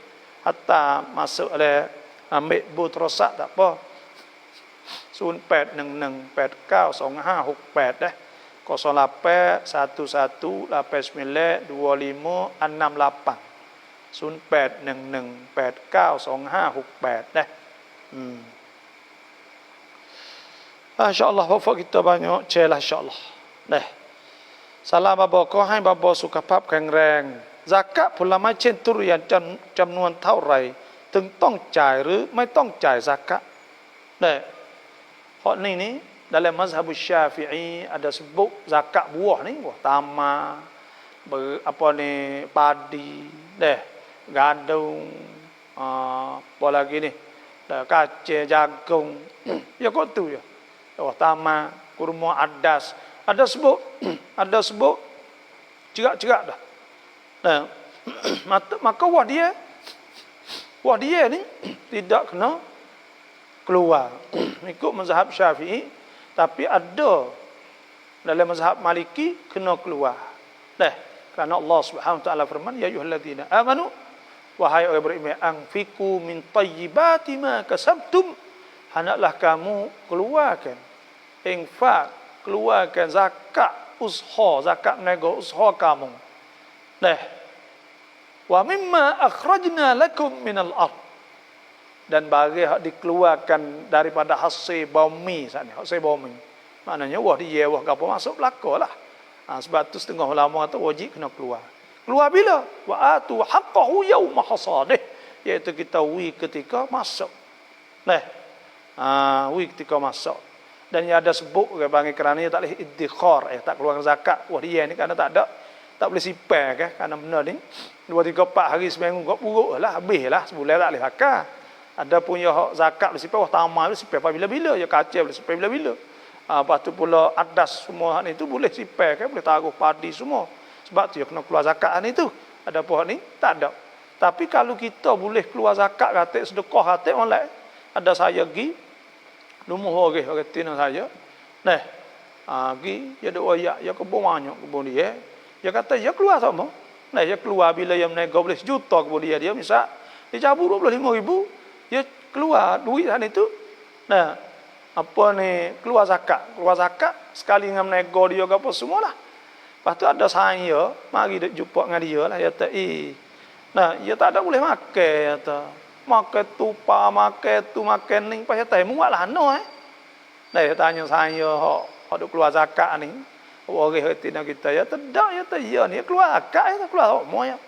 hatta masuk oleh ambil bu terosak tak apa. 0811892568 dah. 0811892568 0811892568 dah. Insya-Allah wafak kita banyak celah insya-Allah. Dah. Salam bapaขอให้บาบอสุขภาพแข็งแรงzakatผลไม้เช่นทุเรียนจำนวนเท่าไหร่ถึงต้องจ่ายหรือไม่ต้องจ่าย zakat ได้เพราะนี่ dalam mazhab Syafi'i ada sebut zakat buah ni, buah tamar, apa ni, padi, gandum, apa lagi ni, kacang, jagung, ya kau tu ya, buah tamar, kurma, adas, ada sebut cerak-cerak dah. Maka wah dia ni tidak kena keluar ikut mazhab Syafi'i, tapi ada dalam mazhab Maliki kena keluar. Kerana Allah Subhanahu wa taala firman, ya ayyuhalladzina amanu, wahai orang beriman, anfiqu min thayyibati ma kasabtum, hendaklah kamu keluarkan infak, keluarkan zakat usaha, zakat nego usaha kamu. Wa mimma akhrajna lakum minal ard, dan bagi hak dikeluarkan daripada hasil bumi sana, hasil bumi. Maknanya wah dia wah gapo masuk belaka lah. Sebab tu setengah ulama kata wajib kena keluar. Keluar bila? Wa atu haqqahu yauma hasadih, iaitu kita ketika masuk. Ketika masuk. Dan ia ada sebut bagi kerana ia tak boleh iddikhar, tak keluarkan zakat. Wah dia ni kerana tak boleh sipai kan, kerana benda ni 2 3 4 hari seminggu kau buruk lah, habis lah, sebulan tak boleh zakat. Ada punya hak zakat boleh sipai, wah tamar boleh sipai bila-bila, ya kacang boleh sipai bila-bila. Lepas tu pula adas semua hak ni tu boleh sipai kan, boleh taruh padi semua. Sebab tu ya kena keluar zakat ni tu. Ada pun hak ni tak ada. Tapi kalau kita boleh keluar zakat kata sedekah kata orang lain, ada saya pergi rumah orang tina saya. Pergi dia ada oyak, ya kebun banyak kebun dia. Dia kata ya keluar sama. Dia keluar bila yang menego boleh sejuta kebun dia misal dia cabut 25,000, dia keluar duit sana itu. Apa ni, keluar zakat sekali dengan menego dia apa semualah. Lepas tu ada saya mari duk jumpa dengan dia lah, dia kata dia tak ada boleh makan, kata makan tupa, makan tu, makan ni, pas kata muatlah no dia tanya saya hak duk keluar zakat ni. Orang hati nak kita ya tidak ya tak ya ni keluar zakat ya keluar semua ya.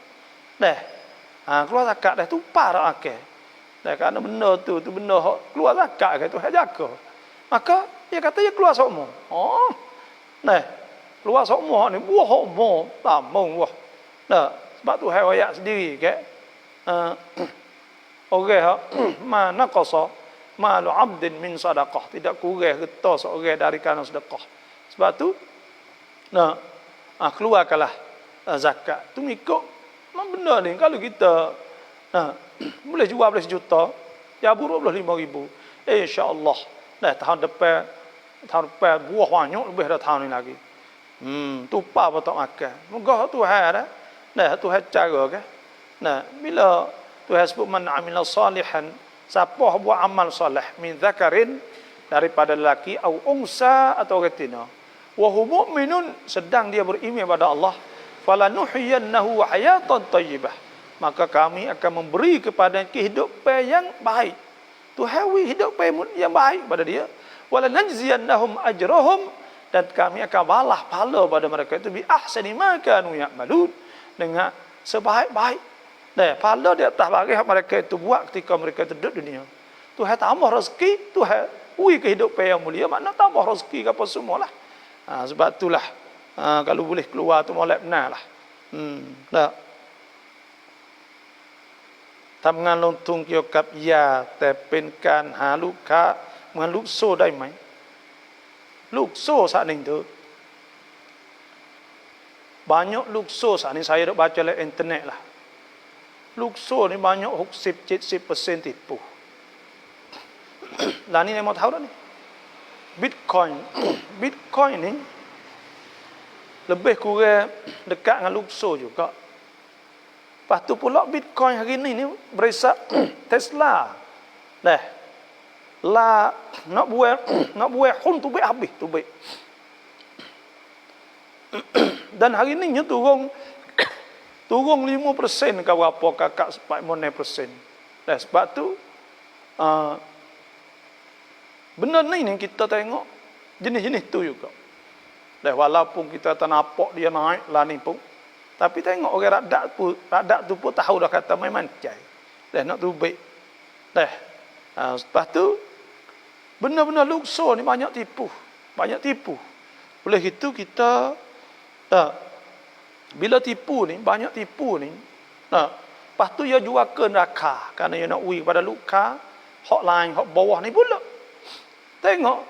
Keluar zakat dah tupa dak makan. Kerana benda tu benda hak keluar zakat ke tu hak jaga. Maka dia kata ya keluar semua. Keluar semua ni buah hak mo tamung buah. Sebab tu hai ayat sendiri ke. Orang mana qasa malu 'abdin min sadaqah, tidak kurang harta seorang dari kerana sedekah. Sebab tu keluarkanlah zakat. Tu ikut benda ni kalau kita boleh jual boleh sejuta, ya 25,000. Insya-Allah tahun depan buah banyak lebih dari tahun ni lagi. Tupa apa tak makan. Moga Tuhan Tuhan cara kan. Bila Tuhan sebut man amila salihan, siapa buat amal soleh min zakarin, daripada lelaki, au unsa atau betina, wa huwa mu'minun, sedang dia beriman pada Allah, falanuhyiyannahu hayatan thayyibah, maka kami akan memberi kepada kehidupan yang baik. Tuhan hidupan yang baik pada dia. Wala najziyannahum ajrahum, dan kami akan balas pahala pada mereka itu bi ahsani ma kanu ya'malun, dengan sebaik-baik Pahala di atas bagi mereka itu buat ketika mereka duduk dunia. Tuhan tambah rezeki, Tuhan kehidupan yang mulia, makna tambah rezeki apa semualah. Sebab itulah kalau boleh keluar tu molek benar lah. Tำงานลงทุนเกี่ยวกับยาแต่เป็นการหาลูกค้าเหมือนลูกโซ่ได้ไหมลูกโซ่saat ini tu banyakลูกโซ่ saat ini saya dah baca di internet lah ลูกโซ่ni banyak 60-70% tipu lah ni mau tahu dah ni Bitcoin ni lebih kurang dekat denganลูกโซ่ juga. Lepas tu pula Bitcoin hari ni berisap Tesla. Nak buat hun tu baik habis tu baik. Dan hari ni turun 5% ke berapa kakak 4%. Sebab tu benda ni kita tengok jenis-jenis tu juga. Walaupun kita tak nampak dia naik lah ni pun, tapi tengok orang radak tu pun tahu dah kata main mancai. Nak tu baik. Lepas tu benar-benar luxo ni banyak tipu. Oleh itu kita bila tipu ni, banyak tipu ni, lepas tu dia jual ke neraka kerana dia nak uji pada luka, hak lain, hak bawah ni pula.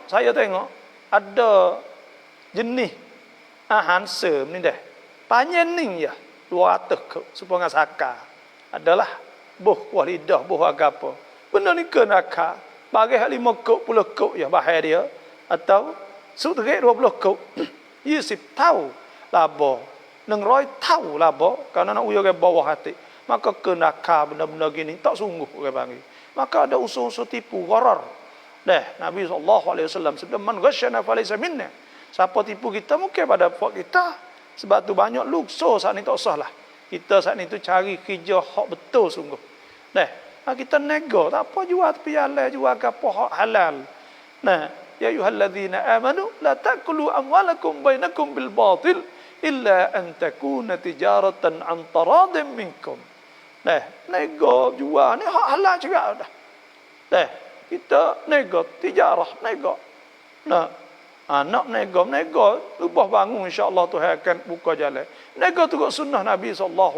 Saya tengok ada jenis handsome ni dah. Panjang ni ya 200 kau supaya saka adalah buh kuah lidah buh agapa benda ni ke neraka bagi 5 kau 10 kau ya bahaya dia atau suterik 20 kau 20 tahun labo 100 tahun labo kerana nak uya ke bawah hati maka ke neraka benda-benda gini tak sungguh orang panggil maka ada unsur-unsur tipu gharar Nabi SAW sebelum man ghasyana falaysa minna siapa tipu kita mungkin pada puak kita. Sebab tu banyak luxo saat ni tak usah lah. Kita saat ni tu cari kerja hak betul sungguh. Kita nego tak apa jual tepi halal, jual apa hak halal. Ya ayyuhallazina amanu la ta'kulu amwalakum bainakum bil batil illa an takuna tijaratan an taradin minkum. Nego jual ni hak halal juga dah. Kita nego tijarah nego. Nak nego ubah bangun insya-Allah Tuhan akan buka jalan. Nego tu kok sunnah Nabi SAW.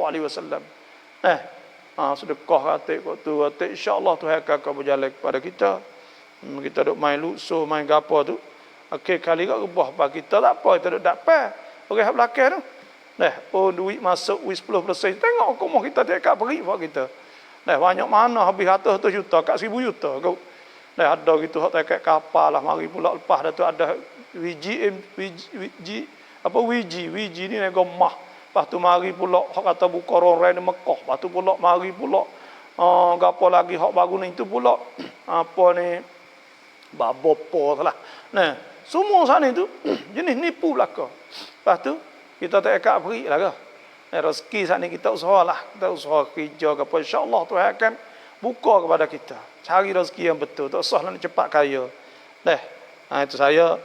Sedekah hati kok tu hati insya-Allah Tuhan akan berjalan kepada kita. Kita duk main luxo, main gapo tu. Okey kali kok ubah bagi kita tak apa, kita duk dapat. Orang hak belakang tu. Duit masuk 10%. Tengok kok kita tak beri buat kita. Banyak mana habis 100 juta kat 1000 juta kau. Ada gitu hak tak kapal lah mari pula lepas dah tu ada wiji ni nego mah. Lepas tu mari pula hak kata buka orang di Mekah. Lepas tu pula mari pula gapo lagi hak baru ni tu pula apa ni babopo lah. Semua sana tu jenis nipu belaka. Lepas tu kita tak akan beri lah ke. Rezeki sana kita usahalah, kita usaha kerja ke apa insya-Allah Tuhan akan buka kepada kita. Cari rezeki yang betul, tak usah nak cepat kaya. Itu saya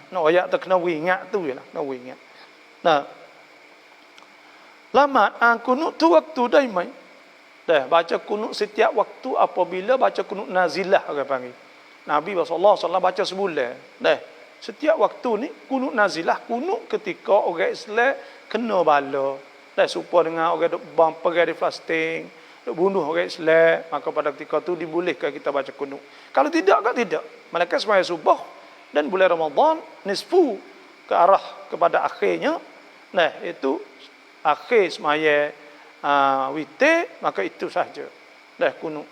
nak ayat tu kena ingat tu jelah, kena ingat. Lamat kunut tu waktu daimai. Baca kunut setiap waktu apabila baca kunut nazilah orang panggil. Nabi sallallahu alaihi wasallam baca sebulan. Setiap waktu ni kunut nazilah, kunut ketika orang Islam kena bala. Supaya dengan orang duk pergi di fasting, bunuh orang Islam, maka pada ketika itu dibolehkan kita baca kunut. Kalau tidak, tidak. Malaikat semaya subuh dan bulan Ramadan nisfu ke arah kepada akhirnya. Itu akhir semaya witir, maka itu saja. Kunut.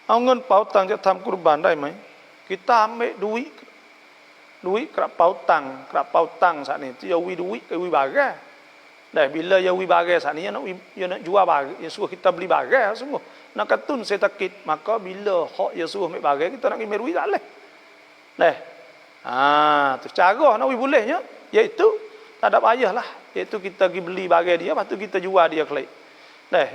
Angun pautangจะทำกุรบานได้ไหม Kita ambil duit kerap pautang saat ni tu yawi duit ke yawi barang. Bila yawi barang saat ni dia nak jual barang, dia suruh kita beli barang semua. Nak katun saya takut, maka bila hak dia suruh ambil barang kita nak ambil duit tak leh. Tu cara nak bolehnya iaitu tak ada payahlah, iaitu kita pergi beli barang dia, lepas tu kita jual dia kelak.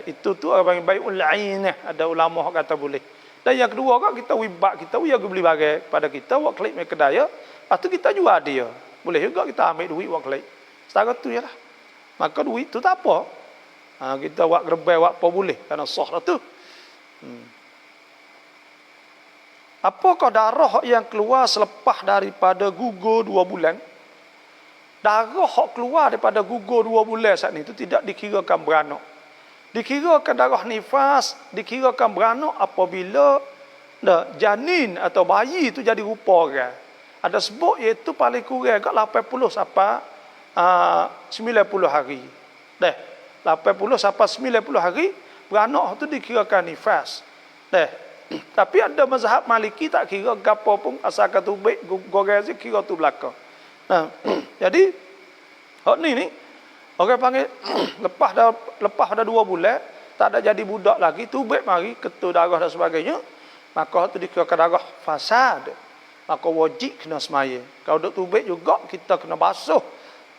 Itu tu orang panggil bai'ul ain, ada ulama hak kata boleh. Dan yang kedua kita wibat kita, dia beli barang pada kita, buat klik mai kedai, lepas Lepas tu kita jual dia. Boleh juga kita ambil duit buat klik. Setara tu je lah. Maka duit tu tak apa. Kita buat gerbang, buat apa boleh. Kerana sah lah tu. Apakah darah yang keluar selepas daripada gugur 2 bulan? Darah yang keluar daripada gugur 2 bulan saat ni itu tidak dikirakan beranak. Dikirakan darah nifas, dikirakan beranak apabila janin atau bayi itu jadi rupa orang. Ada sebut iaitu paling kurang kat 80 sampai 90 hari. 80 sampai 90 hari beranak itu dikirakan nifas. Tapi ada mazhab Maliki tak kira gapo pun asalkan tubik goreng je kira tu belaka. Jadi hak ni orang panggil lepas dah 2 bulan tak ada jadi budak lagi, tubik mari ketul darah dan sebagainya, maka tu dikirakan darah fasad. Maka wajib kena semaya. Kalau duk tubik juga kita kena basuh.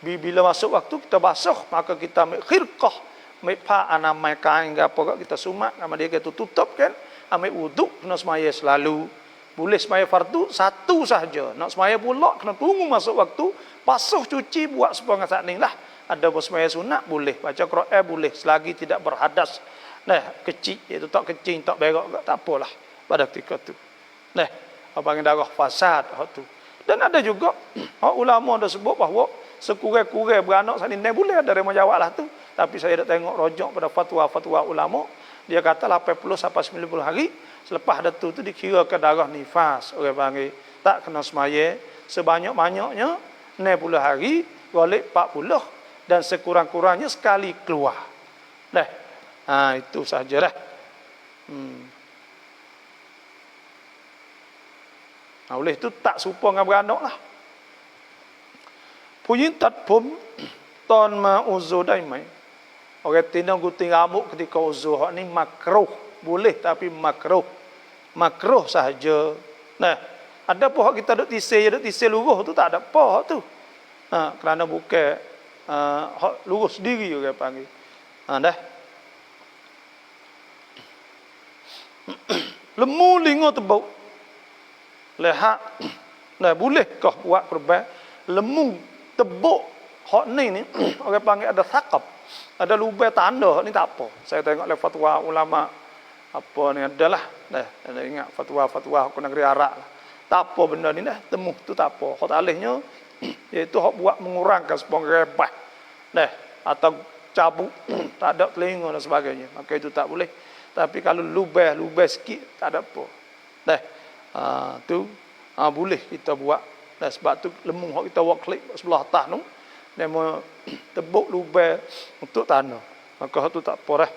Bila masuk waktu kita basuh, maka kita ambil khirqah, ambil pa anamai kain gapo kita sumak sama dia kita tutup kan. Ambil wuduk kena semaya selalu. Boleh semaya fardu satu sahaja. Nak semaya pula kena tunggu masuk waktu, basuh cuci buat sepanjang saat ni lah. Ada semaya sunat boleh, baca Quran boleh selagi tidak berhadas. Kecil iaitu tak kecing, tak berak, tak apalah pada ketika tu. Apa yang darah fasad tu. Dan ada juga ulama dah sebut bahawa sekurang-kurang beranak saat ni boleh ada yang menjawab lah tu. Tapi saya dah tengok rojok pada fatwa-fatwa ulama. Dia kata 80 sampai 90 hari selepas dah tu dikirakan darah nifas. Orang panggil tak kena semaya sebanyak-banyaknya 60 hari golek 40 dan sekurang-kurangnya sekali keluar. Itu sajalah. Oleh itu tak serupa dengan beranak lah. Punyin tatpum ton ma uzu daimai. Orang tinang gunting rambut ketika uzur ni makruh. Boleh tapi makruh. Makruh sahaja. Ada apa kita duk tisir luruh tu tak ada apa tu. Kerana bukan hak luruh sendiri orang panggil. Lemu lingo tebuk. Lehat. Bolehkah buat korban lemu tebuk hak ni orang panggil ada sakap. Ada lubang tanda ni tak apa. Saya tengok le fatwa ulama apa ni adalah ada ingat fatwa-fatwa hukum negeri Arab lah. Tak apa benda ni temu tu tak apa. Hak alihnya iaitu hak buat mengurangkan sepong rebah. Atau cabut tak ada telinga dan sebagainya. Maka itu tak boleh. Tapi kalau lubang sikit tak ada apa. Tu boleh kita buat. Sebab tu lemung hak kita buat klik sebelah atas tu. Dia mau tebuk lubang untuk tanah. Maka itu tak apa dah.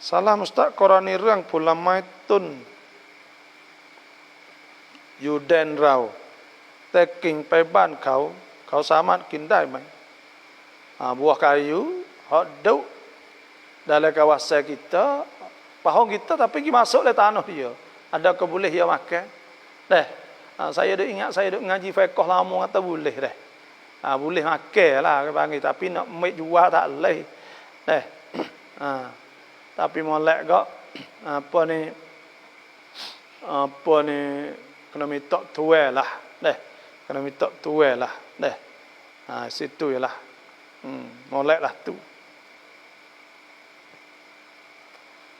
Salam Ustaz Korani Rang Pulamai Tun Yuden Rao Tekingไปบ้านเขาสามารถกินได้ไหม buah kayu hak duk dalam kawasan kita, pahong kita tapi pergi masuk le tanah dia. Adakah boleh dia makan? Saya dah ingat saya duk ngaji fiqh lama kata boleh dah. Boleh makan lah panggil, tapi nak ambil jual tak boleh. Tapi molek gak apa ni kena minta tuai lah. Kena minta tuai lah. Situ jelah. Molek lah tu.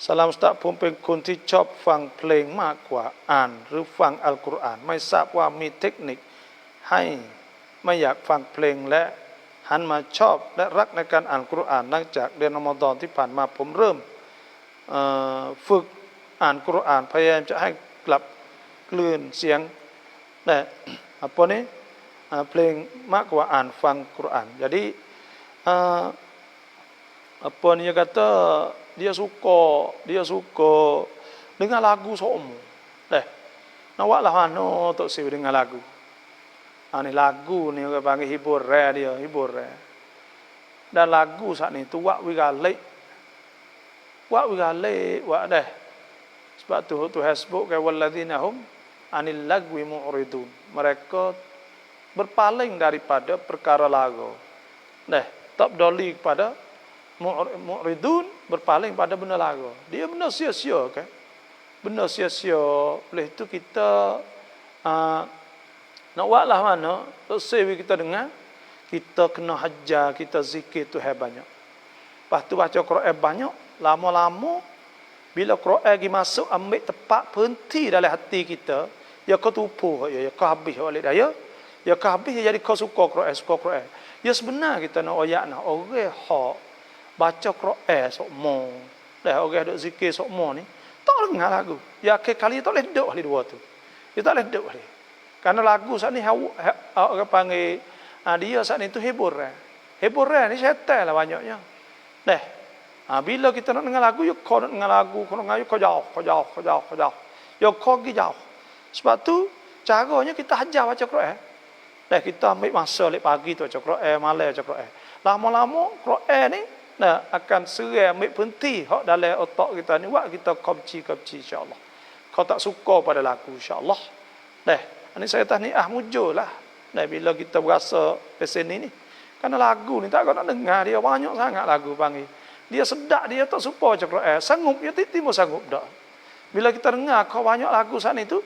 Salam Ustaz ผมเป็นคนที่ชอบฟังเพลงมากกว่าอ่านหรือฟังอัลกุรอานไม่ทราบว่ามีเทคนิคให้ไม่อยากฟังเพลงและหันมาชอบและรักในการอ่านกุรอานหลังจากเดือนรอมฎอนที่ผ่านมาผมเริ่มฝึกอ่านกุรอานพยายามจะให้กลับกลืนเสียงapa niเพลงมากกว่าอ่านฟังกุรอาน. Jadi apa ni dia kata dia suka dengar lagu semua. Nak buatlah mana untuk saya dengar lagu. Ni lagu ni orang panggil hiburan. Dan lagu saat ni tu wak wiralik. Wak dah. Sebab tu hasbuk ke walladzina hum anil lagwi mu'ridun. Mereka berpaling daripada perkara lagu. Tak peduli kepada mu'ridun, berpaling pada benda lagu. Dia benda sia-sia kan. Benda sia-sia. Oleh itu kita Nak buat lah mana? Selesai kita dengar, kita kena hajar, kita zikir Tuhan banyak. Lepas tu baca Quran banyak, lama-lama, bila Quran pergi masuk, ambil tepat, berhenti dalam hati kita, ya kau tupu, ya kau habis balik dah, ya kau habis, jadi kau suka Quran. Ya sebenar kita nak oyak nak, orang hak, baca Quran sokmo, dah orang duk zikir sokmo ni, tak dengar lagu. Ya akhir kali tak boleh duduk kali dua tu. Dia tak boleh duduk kali. Karena lagu saat ni orang panggil dia saat ni tu hiburan. Hiburan ni syaitan lah banyaknya. Bila kita nak dengar lagu, kau nak dengar lagu, kau nak dengar kau jauh. Ya kau pergi jauh. Sebab tu caranya kita hajar baca Quran. Kita ambil masa lek pagi tu baca Quran, malam baca Quran. Lama-lama Quran ni akan serai ambil berhenti hak dalam otak kita ni buat kita kabci insya-Allah. Kau tak suka pada lagu insya-Allah. Ini saya tahniah mujur lah. Bila kita berasa pesen ni. Kerana lagu ni tak kau nak dengar dia banyak sangat lagu panggil. Dia sedap, dia tak suka baca Quran. Sanggup, dia tiba sanggup dak. Bila kita dengar kau banyak lagu saat itu,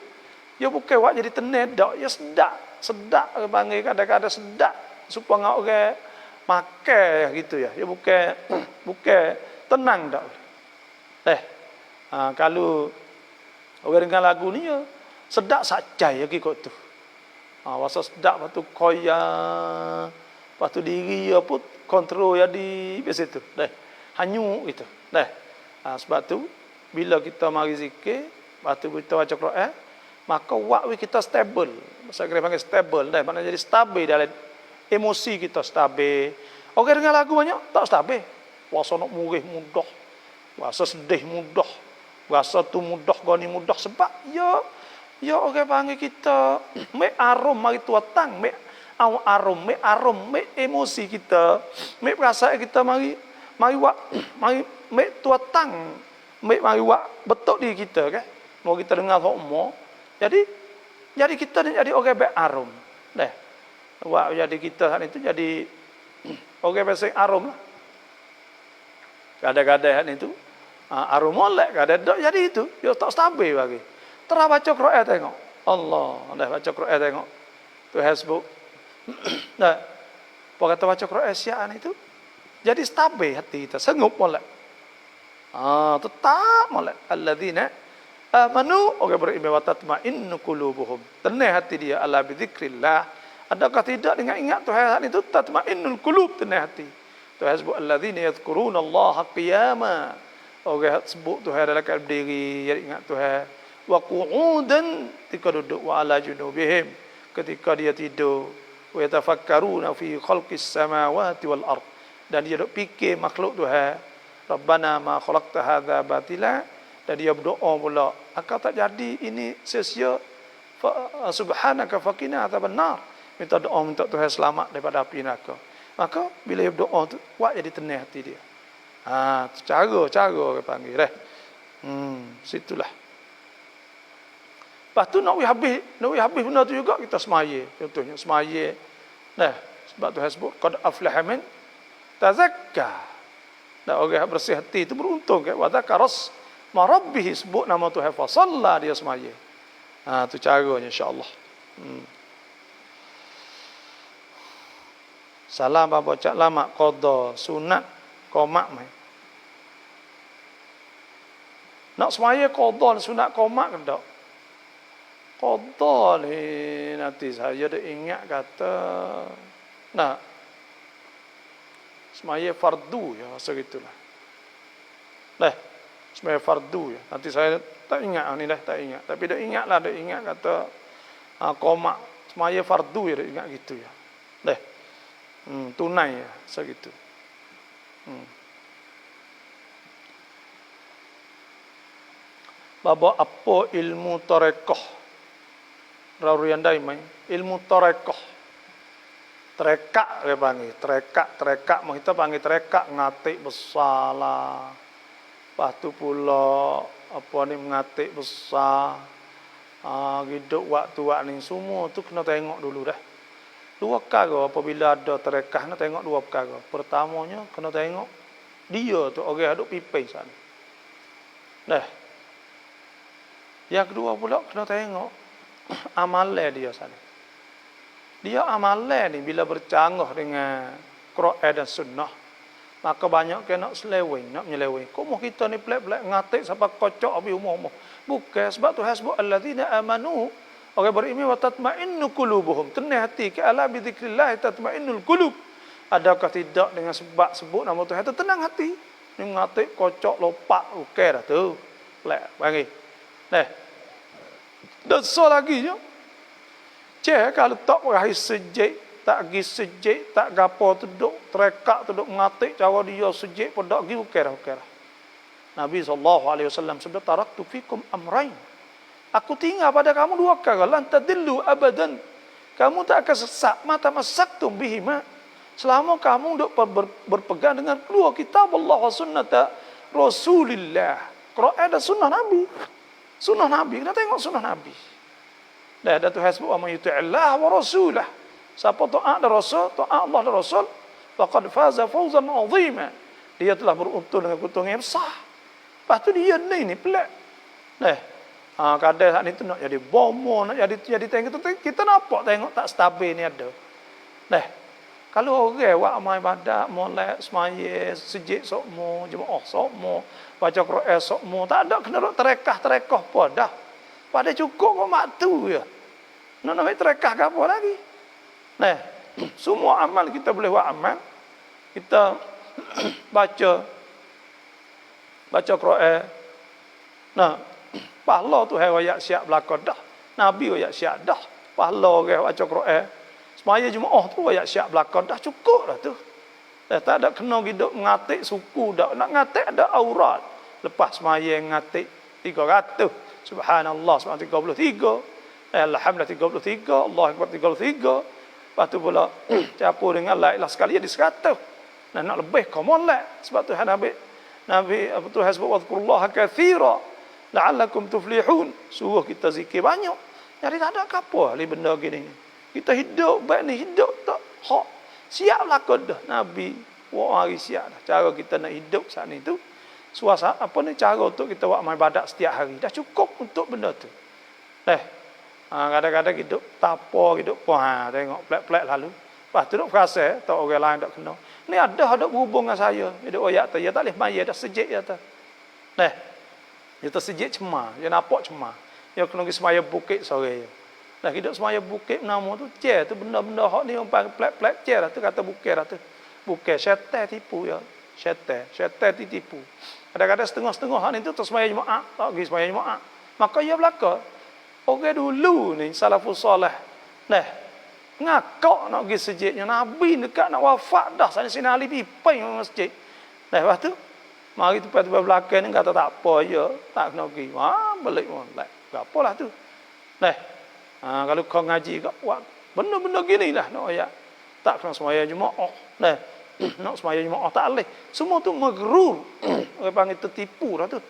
dia bukan buat jadi tenang dak. Dia sedap panggil kadang-kadang sedap. Supaya orang makan gitu ya. Dia bukan tenang dak. Kalau orang dengar lagu ni ya, sedap sajai lagi kot tu. Masa sedap lepas tu koya, lepas tu diri ya pun kontrol ya di situ. Hanyut gitu. Sebab tu bila kita mari zikir, lepas tu kita baca Quran, maka waktu kita stable. Saya kira panggil stable, maknanya jadi stabil dalam emosi kita stabil. Orang dengar lagu banyak tak stabil. Rasa nak murih mudah, rasa sedih mudah, rasa tu mudah gani mudah sebab ya orang panggil kita mek arum mari tuatang, mek arum, mek emosi kita, mek perasaan kita mari mek tuatang, mek mari wak betul diri kita kan. Mau kita dengar semua. Jadi kita ni jadi orang baik arum. Wak jadi kita saat itu jadi orang baik arum lah. Kadang-kadang itu arum molek, kadang-kadang jadi itu, dia tak stabil lagi. Terus baca Quran tengok. Allah, dah baca Quran tengok. Tu hasbuk. Kata baca Quran siaan itu jadi stabil hati kita, sanggup molek. Tetap molek. Alladzina amanu, orang beriman wa tatma'innu qulubuhum. Tenang hati dia ala bizikrillah. Adakah tidak dengan ingat Tuhan itu tatma'innul qulub, tenang hati. Tu hasbuk alladzina yadhkuruna Allah qiyama. Orang sebut Tuhan dalam keadaan berdiri, ingat Tuhan. Wa qu'udan, ketika duduk, wa ala junubihim, ketika dia tidur, wa yatafakkaruna fi khalqis samawati wal ard, dan dia duk fikir makhluk Tuhan. Rabbana ma khalaqta hadza batila, dan dia berdoa pula, akak tak jadi ini sia-sia, subhanaka faqina adzabannar, minta doa minta Tuhan selamat daripada api neraka. Maka bila dia berdoa tu buat jadi tenang hati dia. Cara dia panggil situlah. Lepas tu nak habis benda tu juga kita semaya. Contohnya semaya. Sebab Tuhan sebut qad aflaha man tazakka. Orang yang bersih hati itu beruntung kan. Wa dzakaras ma rabbih, sebut nama Tuhan fa shalla, dia semaya. Tu caranya insya-Allah. Salam apa cak lama qada sunat qomak mai. Nak semaya qada sunat qomak ke tak? Qada ni nanti saya dah ingat kata semaya fardu ya, rasa gitulah. Semaya fardu ya. Nanti saya tak ingat ni tak ingat. Tapi dah ingat kata qomak semaya fardu ya, dah ingat gitu ya. Tunai ya, segitu. Baba apa ilmu tarekoh? Raurian daimai ilmu tarekoh. Terekak dia panggil, terekak kita panggil terekak ngatik bersalah. Lepas tu pula apa ni mengatik besar. Hidup waktu ni semua tu kena tengok dulu dah. Dua perkara apabila ada terekah, nak tengok dua perkara. Pertamanya kena tengok dia tu orang duk pipai sana. Yang kedua pula kena tengok amalan dia sana. Dia amalan ni bila bercanggah dengan Quran dan Sunnah, maka banyak ke nak seleweng, nak menyeleweng. Kok mau kita ni pelak-pelak ngatik sampai kocok habis umur-umur. Bukan sebab tu hasbu alladzina amanu. Orang beriman wa tatma'innu qulubuhum. Tenang hati ke ala bi dzikrillah tatma'innul qulub. Adakah tidak dengan sebab sebut nama Tuhan itu tenang hati. Ni ngatik kocok lopak okey dah tu. Pelak bagi. Nah. Dosa lagi je. Cek kalau tak berahi sejik, tak pergi sejik, tak gapo duduk terekak duduk ngatik cara dia sejik pun tak pergi okey dah. Nabi SAW sebut taraktu fikum amrain. Aku tinggal pada kamu dua perkara, lan tadillu abadan. Kamu tak akan sesat mata masaktum bihima. Selama kamu duk berpegang dengan keluar kitab Allah wa sunnata Rasulillah. Quran dan sunnah Nabi. Sunnah Nabi, kita tengok sunnah Nabi. Dah ada tu hasbu wa may yuti'illah wa rasulah. Siapa taat dan Rasul, taat Allah dan Rasul, faqad faza fawzan 'azima. Dia telah beruntung dengan keuntungan yang besar. Lepas tu dia ni pelik. Kadang saat ni tu nak jadi bomo, nak jadi tengok kita nampak tengok tak stabil ni ada. Kalau orang buat amal ibadat, molek, semaya, sejik sokmo, jemaah sokmo, baca Quran sokmo, tak ada kena terekah pun dah. Pada cukup kau mak tu je. Nak terekah ke apa lagi? Semua amal kita boleh buat amal. Kita baca Quran. Pahala tu hai wayak siap belakang dah. Nabi wayak siap dah. Pahala orang baca Quran. Semaya jemaah tu wayak siap belakang dah cukup dah tu. Tak ada kena hidup ngatik suku dah. Nak ngatik ada aurat. Lepas semaya ngatik 300. Subhanallah 33. Alhamdulillah 33. Allah Akbar 33. Lepas tu pula campur dengan la ilah sekali jadi 100. Nak lebih kau molek. Sebab tu Nabi apa tu hasbu wadhkurullaha katsira la'allakum tuflihun. Suruh kita zikir banyak. Jadi tak ada apa ahli benda gini. Kita hidup baik ni hidup tak hak. Siaplah kau dah Nabi. Wah hari siap dah. Cara kita nak hidup saat ni tu suasana apa ni cara untuk kita buat amal ibadat setiap hari. Dah cukup untuk benda tu. Kadang-kadang hidup tapo hidup tengok plek-plek lalu. Lepas tu duk frasa tak orang lain tak kena. Ni ada berhubung dengan saya. Hidup oyak tu ya tak boleh maya dah sejik ya tu. Dia tersejik cemar, dia nampak cemar. Dia kena pergi semaya bukit sore. Hidup semaya bukit nama tu cer tu benda-benda hak ni orang plek-plek cer tu kata bukit dah tu. Bukit syaitan tipu ya. Syaitan tipu. Kadang-kadang setengah-setengah hak ni tu semaya jemaah, tak pergi semaya jemaah. Maka ia belaka. Orang dulu ni salafus soleh. Ngakak nak pergi sejiknya Nabi dekat nak wafat dah sini Ali pipai masjid. Lepas tu mari tempat-tempat belakang ni kata tak apa je, tak kena pergi. Balik molek. Gapalah tu. Kalau kau ngaji kau buat benda-benda ginilah nak ayat. Tak kena semaya jemaah. Nak semaya jemaah tak boleh. Semua tu maghrur. Orang panggil tertipu dah tu.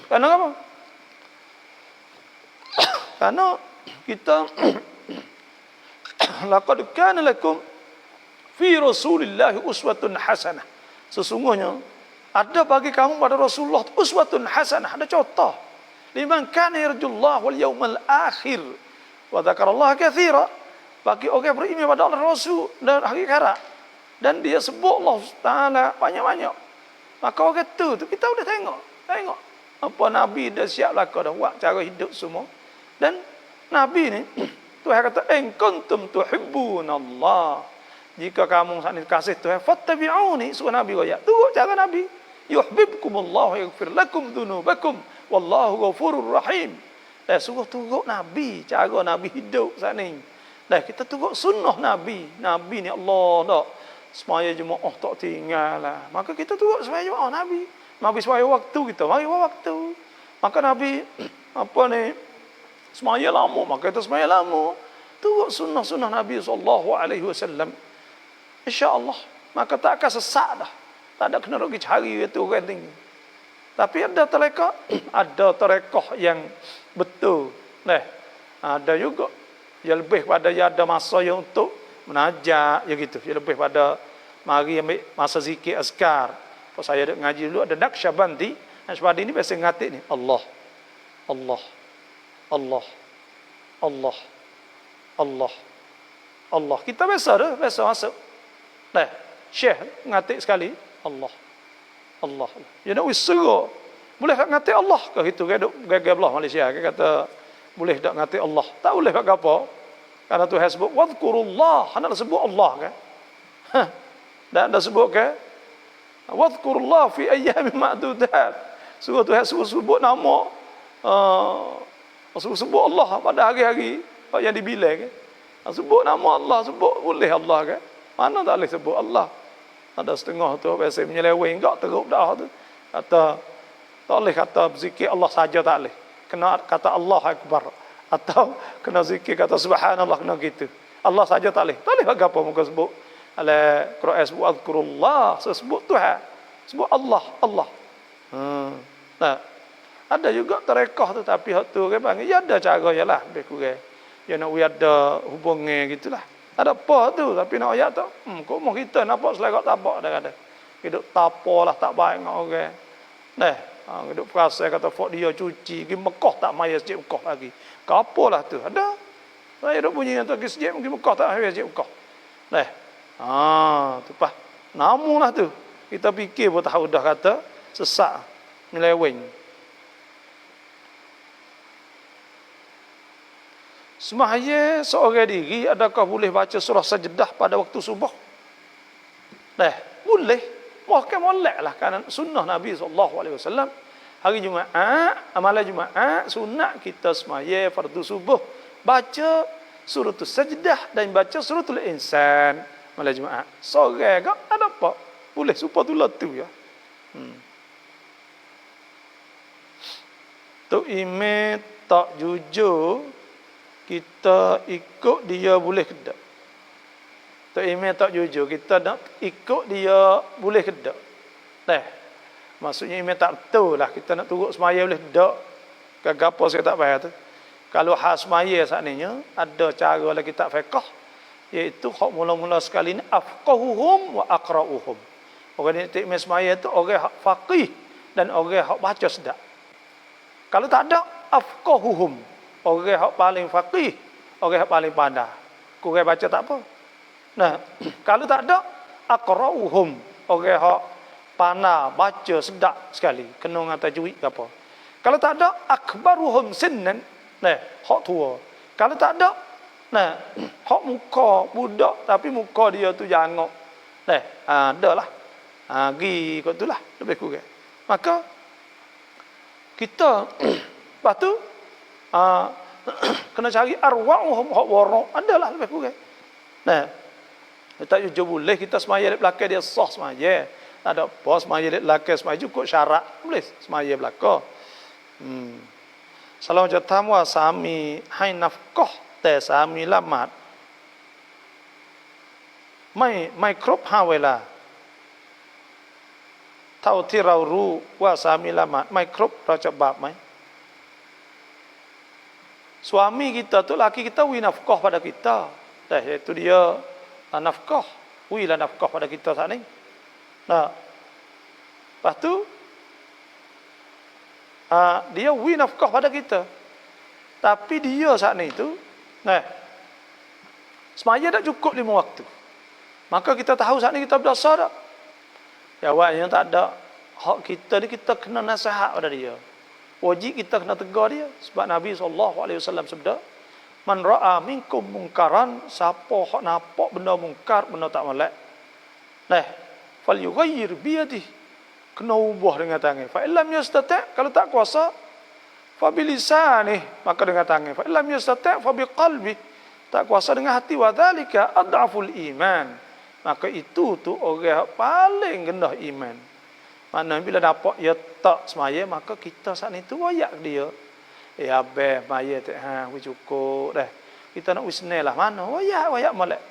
Karena apa? Karena kita laqad kana lakum fi Rasulillah uswatun hasanah. Sesungguhnya ada bagi kamu pada Rasulullah uswatun hasanah, ada contoh. Liman kana yarjullah wal yawmal akhir wa dzakarallaha katsira. Bagi orang beriman pada Allah Rasul dan hari akhirat dan dia sebut Allah Taala banyak-banyak. Maka orang tu kita boleh tengok apa Nabi dah siap lakon dah buat cara hidup semua. Dan Nabi ni Tuhan kata in kuntum tuhibbunallah. Jika kamu saat ini kasih Tuhan fattabi'uni, suruh Nabi royak. Tengok cara Nabi. Yuhibbukumullah wa yaghfir lakum dhunubakum wallahu ghafurur rahim. Suruh tengok Nabi, cara Nabi hidup saat ni. Kita tengok sunnah Nabi. Nabi ni Allah tak. Semaya jemaah tak tinggal lah. Maka kita tengok semaya jemaah Nabi. Nabi semaya waktu kita, mari waktu. Maka Nabi apa ni semaya lama, maka kita semaya lama. Tengok sunnah-sunnah Nabi SAW. InsyaAllah. Maka tak akan sesak dah. Tak ada kena pergi cari itu orang tinggi. Tapi ada tarekah yang betul. Ada juga. Yang lebih pada yang ada masa yang untuk menajak. Yang gitu. Yang lebih pada mari ambil masa zikir azkar. Kalau saya ada ngaji dulu, ada Naqsyabandi. Naqsyabandi ni biasa ngatik ni. Allah. Allah, Allah, Allah, Allah. Kita biasa dah, biasa masuk. Nah, Syekh ngatik sekali, Allah, Allah. Ya nak wisera. Boleh tak ngatik Allah ke itu ke duk gagap Allah Malaysia ke kata boleh tak ngatik Allah. Tak boleh kat apa? Karena Tuhan sebut wadhkurullah, hendak sebut Allah kan. Dan dah sebut ke wadhkurullah fi ayyamin ma'dudat. Suruh Tuhan sebut nama sebut Allah pada hari-hari yang dibilai kan. Sebut nama Allah, sebut boleh Allah kan. Mana tak boleh sebut Allah. Ada setengah tu biasa menyeleweng enggak teruk dah tu. Kata tak boleh kata zikir Allah saja tak boleh. Kena kata Allah Akbar. Atau kena zikir kata subhanallah kena gitu. Allah saja tak boleh. Tak boleh apa muka sebut. Ala Quran sebut azkurullah, sebut Tuhan. Sebut Allah, Allah. Nah, ada juga tarekah tu tapi hak tu kan panggil ya ada cara jelah lebih kurang. Ya nak ada hubungan gitulah. Ada apa tu tapi nak ayat tu. Kok mau kita nampak selerak tapak dah ada. Hidup tapalah tak baik dengan orang. Nah, hidup perasa kata fok dia cuci pergi Mekah tak mai masjid Mekah lagi. Ke apalah tu? Ada. Saya duk bunyi yang tu pergi masjid pergi Mekah tak mai masjid Mekah. Nah. Tu pah. Namunlah tu. Kita fikir pun tahu dah kata sesak meleweng. Semaya seorang diri adakah boleh baca surah Sajdah pada waktu subuh? Dah, boleh. Bahkan molek lah kerana sunnah Nabi SAW. Hari Jumaat, amalan Jumaat, sunat kita semaya fardu subuh baca suratul Sajdah dan baca suratul Insan malam Jumaat. Sore kau ada apa? Boleh supaya tu tu ya. Tok ime tak jujur kita ikut dia boleh ke tak? Tok ime tak jujur kita nak ikut dia boleh ke tak? Maksudnya ime tak betul lah kita nak turut semaya boleh tak? Gapo saya tak payah tu. Kalau hak semaya saatnya ada cara lah kita fiqh iaitu hak mula-mula sekali ni afqahuhum wa aqra'uhum. Orang ni ime semaya tu orang hak faqih dan orang hak baca sedap. Kalau tak ada afqahuhum, orang hak paling faqih, orang hak paling pandai. Kurang baca tak apa. Nah, kalau tak ada aqra'uhum, orang hak pandai baca sedap sekali, kena ngata juit ke apa. Kalau tak ada akbaruhum sinnan, nah, hak tua. Kalau tak ada, nah, hak muka budak tapi muka dia tu jangok. Nah, adalah. Gi kot itulah lebih kurang. Maka kita lepas tu kena cari arwahum hak warok adalah lebih kurang. Nah, tak jujur boleh kita semaya di belakang dia sah semaya. Tak ada apa semaya di belakang semaya cukup syarat boleh semaya belakang. Salam jatamwa sami hai nafkah te sami lamat. Mai crop ha wela. เท่าที่เรารู้ว่าสามีละหมาดไม่ครบเราจะบาปไหม Suami kita tu laki kita wi nafkah pada kita. Itu dia nafkah. Wi lah nafkah pada kita saat ni. Nah. Lepas tu dia wi nafkah pada kita. Tapi dia saat ni tu semaya tak cukup 5 waktu. Maka kita tahu saat ni kita berdosa tak? Jawabnya tak ada. Hak kita ni kita kena nasihat pada dia. Wajib kita kena tegur dia. Sebab Nabi SAW sebut, Man ra'a minkum mungkaran, siapa hak nampak benda mungkar, benda tak molek. Fal yughayyir biyadihi. Kena ubah dengan tangan. Fa illam yastati', kalau tak kuasa, fa bilisanihi, maka dengan tangan. Fa illam yastati' fa biqalbi. Tak kuasa dengan hati, wa dzalika adhaful iman. Maka itu tu orang paling rendah iman. Maknanya bila dapat ya tak semaya, maka kita saat itu wayak dia. Abeh maya tak cukup dah. Kita nak wisnai lah mana? Wayak molek.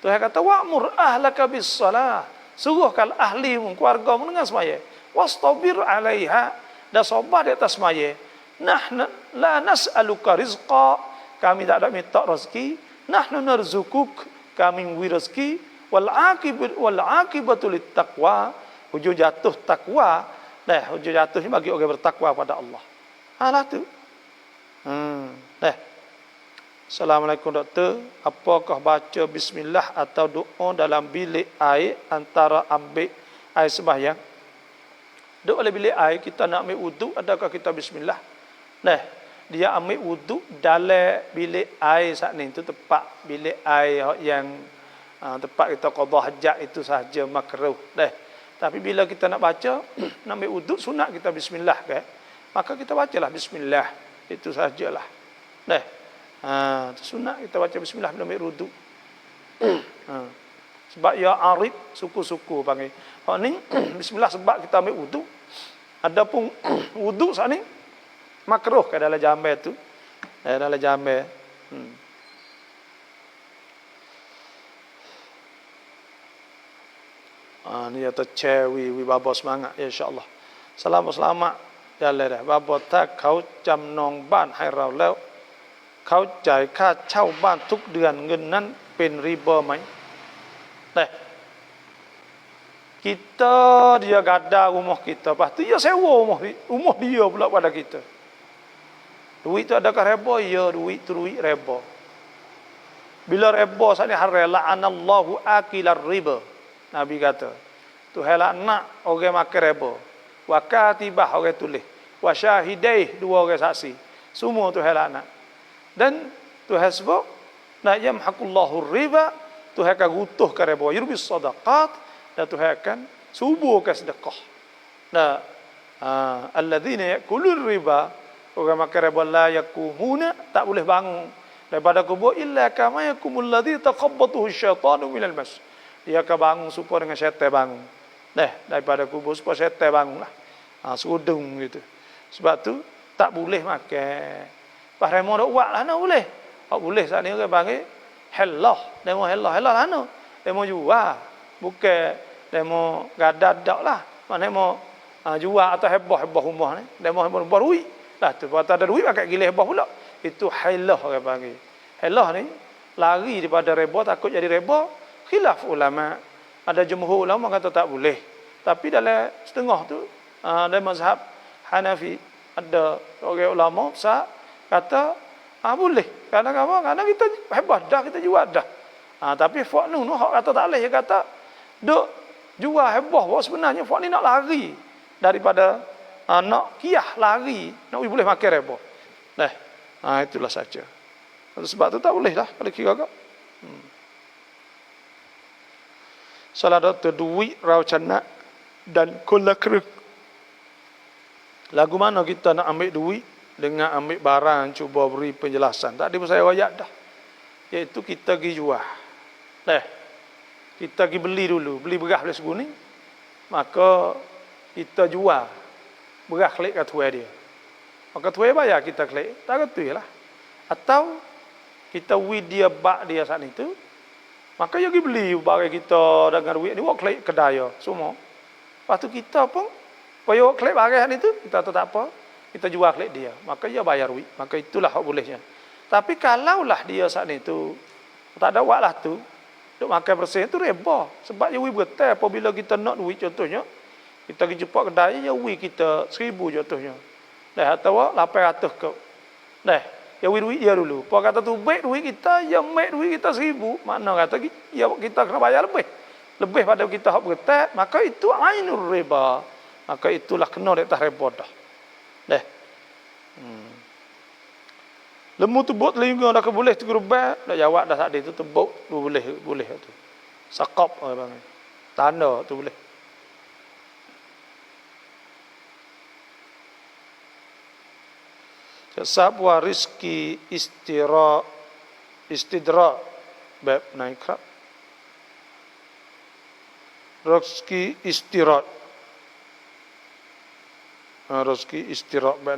Tuhan kata wa'mur ahlaka bis salah. Suruh kal ahli keluarga dengan semaya. Wastabir 'alaiha. Dan sabar di atas semaya. Nahnu la nas'aluka rizqa. Kami tak ada minta rezeki. Nahnu narzukuk. Kami memberi rezeki. Wal aqibatu lit taqwa. Hujung jatuh takwa. Hujung jatuh ni bagi orang bertakwa pada Allah. Alah tu. Dah. Assalamualaikum doktor. Apakah baca bismillah atau doa dalam bilik air antara ambil air sembahyang? Duk oleh bilik air kita nak ambil wuduk, adakah kita bismillah? Nah, dia ambil wuduk dalam bilik air saat ni tu tempat bilik air yang tempat kita qada hajat itu sahaja makruh. Dah. Tapi bila kita nak baca, nak ambil wuduk sunat kita bismillah kan? Maka kita bacalah bismillah. Itu sahajalah. Dah. Sunat kita baca bismillah bila ambil wuduk. Sebab ya arid suku-suku panggil. Hak ni bismillah sebab kita ambil wuduk. Adapun wuduk saat ni makruh ke dalam jamban tu. Dalam jamban. Ni kata cewi babo semangat ya insya-Allah. Selamat jalan dah. Babo tak kau jam nong ban hai rauแล้วเขาจ่ายค่าเช่าบ้านทุกเดือนเงินนั้นเป็นริบะไหม Kita dia gada rumah kita, lepas tu dia sewa rumah dia pula pada kita. Duit tu adakah riba? Ya, duit tu duit riba. Bila riba saat ni haram, la'anallahu akilar riba. Nabi kata, Tuhan laknat orang makan riba. Wa katibah orang tulis. Wa syahidaih dua orang saksi. Semua Tuhan laknat. Dan Tuhan sebut, la yamhaqullahu riba, Tuhan akan rutuhkan riba. Yurbis sadaqat, dan Tuhan akan suburkan sedekah. Nah, alladzina yakulur riba, orang makan riba la yakumuna, tak boleh bangun daripada kubur illa kama yakumul ladzi taqabbathu syaitanu minal mas. Dia akan bangun supaya dengan syaitan bangun. Daripada kubur supaya syaitan bangunlah. Serudung gitu. Sebab tu tak boleh makan. Pas remo dak buat lah nak boleh. Tak boleh saat ni orang panggil halal. Demo halal lah no. Demo jual. Bukan demo gadak lah. Mana demo jual atau hebah rumah ni. Demo hebah duit. Lah tu kalau ada duit pakai gila hebah pula. Itu halah orang panggil. Halah ni lari daripada reba, takut jadi reba. Khilaf ulama. Ada jumhur ulama kata tak boleh. Tapi dalam setengah tu dalam mazhab Hanafi ada orang ulama besar kata boleh. Kerana apa? Kerana kita hebah dah, kita jual dah. Tapi Fak Nun hak kata tak boleh. Dia kata duk jual hebah bahawa sebenarnya Fak ni nak lari daripada nak kiyah lari, nak boleh makan reba. Itulah saja. Sebab tu tak boleh lah kalau kira kau. Salah satu duit rau canak dan kolak. Lagu mana kita nak ambil duit dengan ambil barang, cuba beri penjelasan. Tak ada saya ayat dah. Iaitu kita pergi jual. Kita pergi beli dulu. Beli beras beli seguni. Maka kita jual. Beras klik kat tuai dia. Maka tuai bayar kita klik. Tak kata lah. Atau kita wid dia bak dia saat itu. Maka dia pergi beli barang kita dengan duit ni. Wak klik kedai semua. Lepas tu kita pun. Paya wak klik barang itu. Kita tahu tak apa. Kita jual klik dia. Maka dia bayar duit. Maka itulah hak bolehnya. Tapi kalaulah dia saat itu. Tak ada wak lah tu. Duk makan bersih tu reba. Sebab dia wui betul. Apabila kita nak duit contohnya. Kita pergi jumpa kedai. Dia wui kita 1,000 contohnya. Atau 800 kau. Dia wui duit dia dulu. Apa kata tu baik duit kita. Dia baik duit kita 1,000. Makna kata kita kena bayar lebih. Lebih pada kita hak betul. Maka itu ainur riba. Maka itulah kena di atas reba dah. Lemu tebuk telinga dah boleh tergerubah. Dah jawab dah saat itu tebuk tu boleh tu. Sakop bang. Tanda tu boleh. Sabwa rizki istidra bab naikra. Rizki istirat. Rizki istirat bab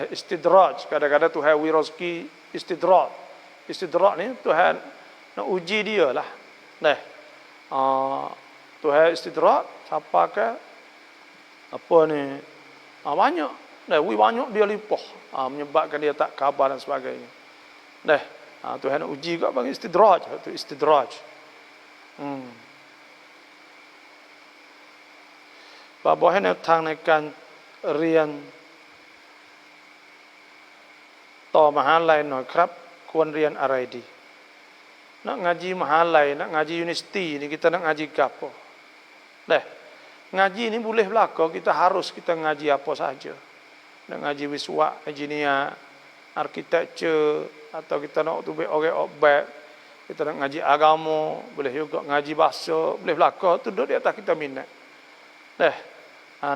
istidraj. Kadang-kadang Tuhan wi rezeki istidraj. Istidraj ni Tuhan nak uji dia lah. Tuhan istidraj siapa ke apa ni banyak. Wi banyak dia limpah. Menyebabkan dia tak khabar dan sebagainya. Tuhan nak uji juga bagi istidraj. Itu istidraj. Bapa ni ทางในการเรียน ต่อมหาลัยหน่อยครับควรเรียนอะไรดีnak ngaji mahalai nak ngaji universiti ni kita nak ngaji gapo dah ngaji ni boleh belaka kita harus kita ngaji apa saja nak ngaji wiswa engineer architecture atau kita nak tu orang obat kita nak ngaji agama boleh juga ngaji bahasa boleh belaka tu duduk di atas kita minat dah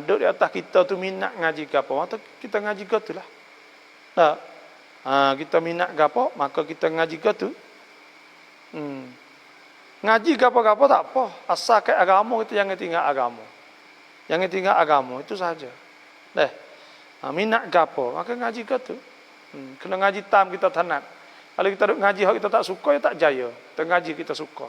duduk di atas kita tu minat ngaji gapo maka kita ngaji gatulah dah kita minat gapo maka kita ngaji gatu ngaji gapo-gapo tak apa asal ke agama itu jangan tinggal agama jangan tinggal agama itu saja dah minat gapo maka ngaji gatu kena ngaji tam kita tanat kalau kita duk ngaji hak kita tak suka ya tak jaya kita ngaji kita suka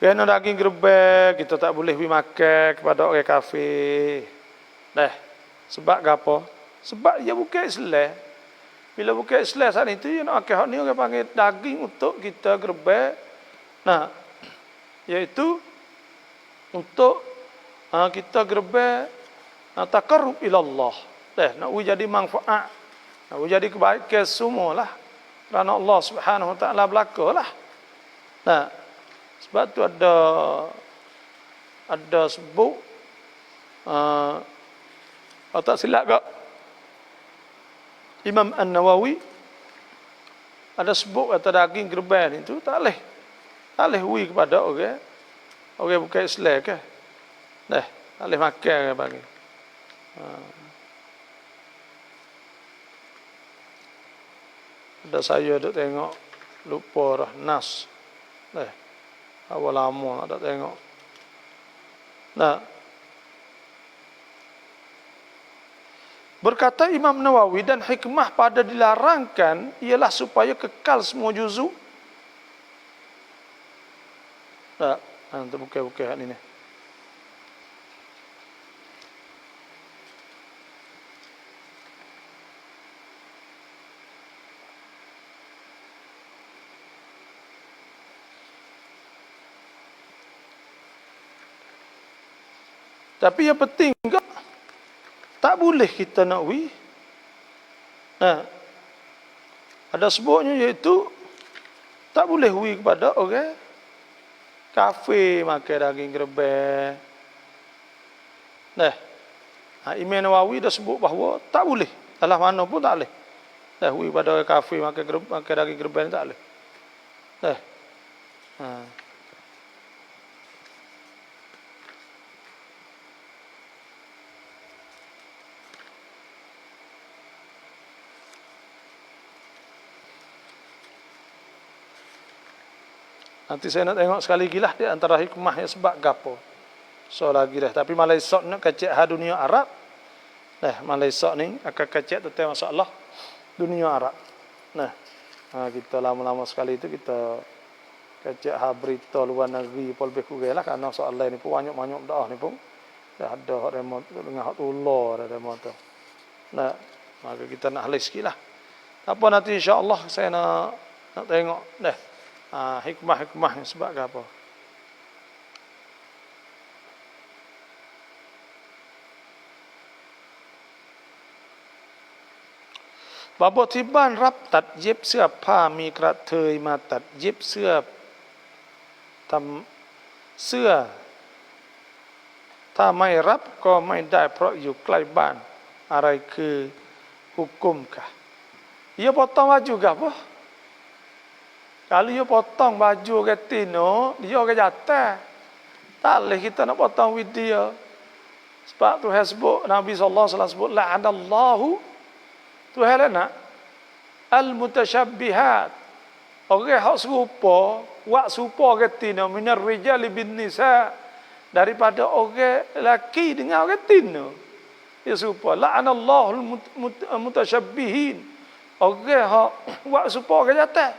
kena daging gerbek kita tak boleh pergi makan kepada orang kafir dah sebab gapo sebab dia bukan Islam. Bila bukan Islam saat itu, dia nak pakai hak ni, orang panggil daging untuk kita gerbek. Nah, iaitu untuk kita gerbek taqarrub ila Allah. Nak jadi manfaat. Nak jadi kebaikan semualah. Kerana Allah Subhanahu Wa Taala belakalah. Nah, sebab tu ada sebut tak silap kak Imam An-Nawawi ada sebut kata daging gerban itu tak boleh hui kepada orang bukan Islam ke dah tak boleh makan ke bagi ada saya duk tengok lupa dah nas dah awal lama tak tengok nah berkata Imam Nawawi dan hikmah pada dilarangkan ialah supaya kekal semua juzuk. Tak, nanti buka-buka ni. Tapi yang penting enggak tak boleh kita nak ada sebutnya iaitu tak boleh kepada orang kafir makan daging gerbek. Imam Nawawi dah sebut bahawa tak boleh. Dalam mana pun tak boleh. Pada orang kafir makan daging gerbek tak boleh. Nanti saya nak tengok sekali lagi lah di antara hikmahnya sebab gapo. So lagi dah. Tapi Malaysia nak kecek dunia Arab. Malaysia ni akan kecek tentang masalah dunia Arab. Kita lama-lama sekali itu kita kecek berita luar negeri pun lebih kurang lah. Kerana soalan ni pun banyak-banyak dah ni pun. Dah ada hak remote dengan hak tular ada remote tu. Maka kita nak halus sikit lah. Apa nanti insya-Allah saya nak tengok hikmah-hikmah sebab apa? Babo tiban รับตัดเย็บเสื้อผ้ามีกระเทยมาตัดเย็บเสื้อทำเสื้อถ้าไม่รับก็ไม่ได้เพราะอยู่ใกล้บ้านอะไรคือhukumkah? Ia potong baju ke apa? Kalau dia potong baju ke tino, dia ke jatah. Tak boleh kita nak potong video. Sebab Tuhan sebut, Nabi SAW sebut, la'anallahu, Tuhan nak, al-mutashabbihat. Orang yang serupa, wak serupa ke tino, minar rijali bin nisa, daripada orang lelaki dengan orang tino. Dia serupa. La'anallahu al-mutashabbihin. Orang yang wak serupa ke jatah.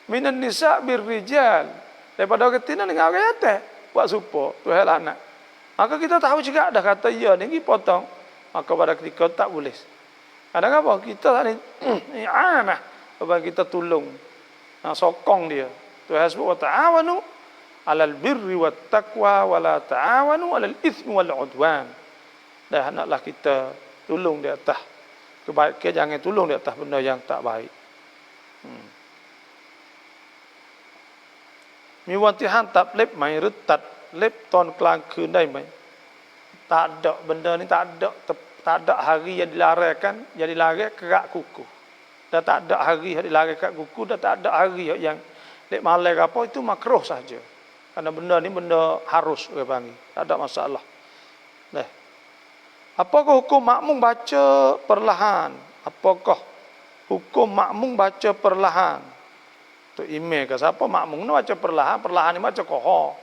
Minan nisa birrijal, daripada orang tina dengan orang jatah buat serupa Tuhan laknat. Maka kita tahu juga dah kata ya ni potong, maka pada ketika tak boleh. Kadang apa kita tak ni i'anah bagi kita tolong sokong dia. Tuhan sebut ta'awanu 'alal birri wat taqwa wa la ta'awanu 'alal itsmi wal 'udwan. Dah hendaklah kita tolong di atas kebaikan, jangan tolong di atas benda yang tak baik. Mi wanที่ห้ามตัดเล็บไหมหรือตัดเล็บตอนกลางคืนได้ไหม Tak ada benda ni, tak ada hari yang dilarangkan, yang dilarang kerak kuku. Dan tak ada hari yang dilarang kerak kuku, dan tak ada hari yang lek malam ke apa itu makruh saja. Karena benda ni benda harus orang panggil, tak ada masalah. Nah. Apakah hukum makmum baca perlahan? Apakah hukum makmum baca perlahan? Tu email ke siapa makmum ni baca perlahan, perlahan ni baca koha.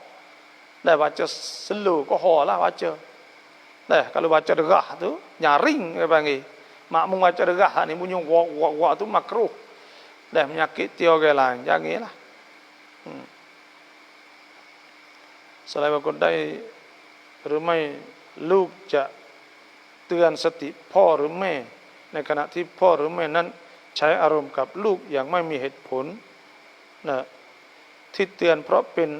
Dah baca slow koha lah baca. Nah, kalau baca derah tu nyaring dia panggil. Makmum baca derah ni bunyi wak tu makruh. Dah menyakiti orang lain, janganlah. Selainคนได้หรือไม่ลูกจะเตือนสติพ่อหรือแม่ในขณะที่พ่อหรือแม่นั้นใช้อารมณ์กับลูกอย่างไม่มีเหตุผลนะที่เตือนเพราะเป็น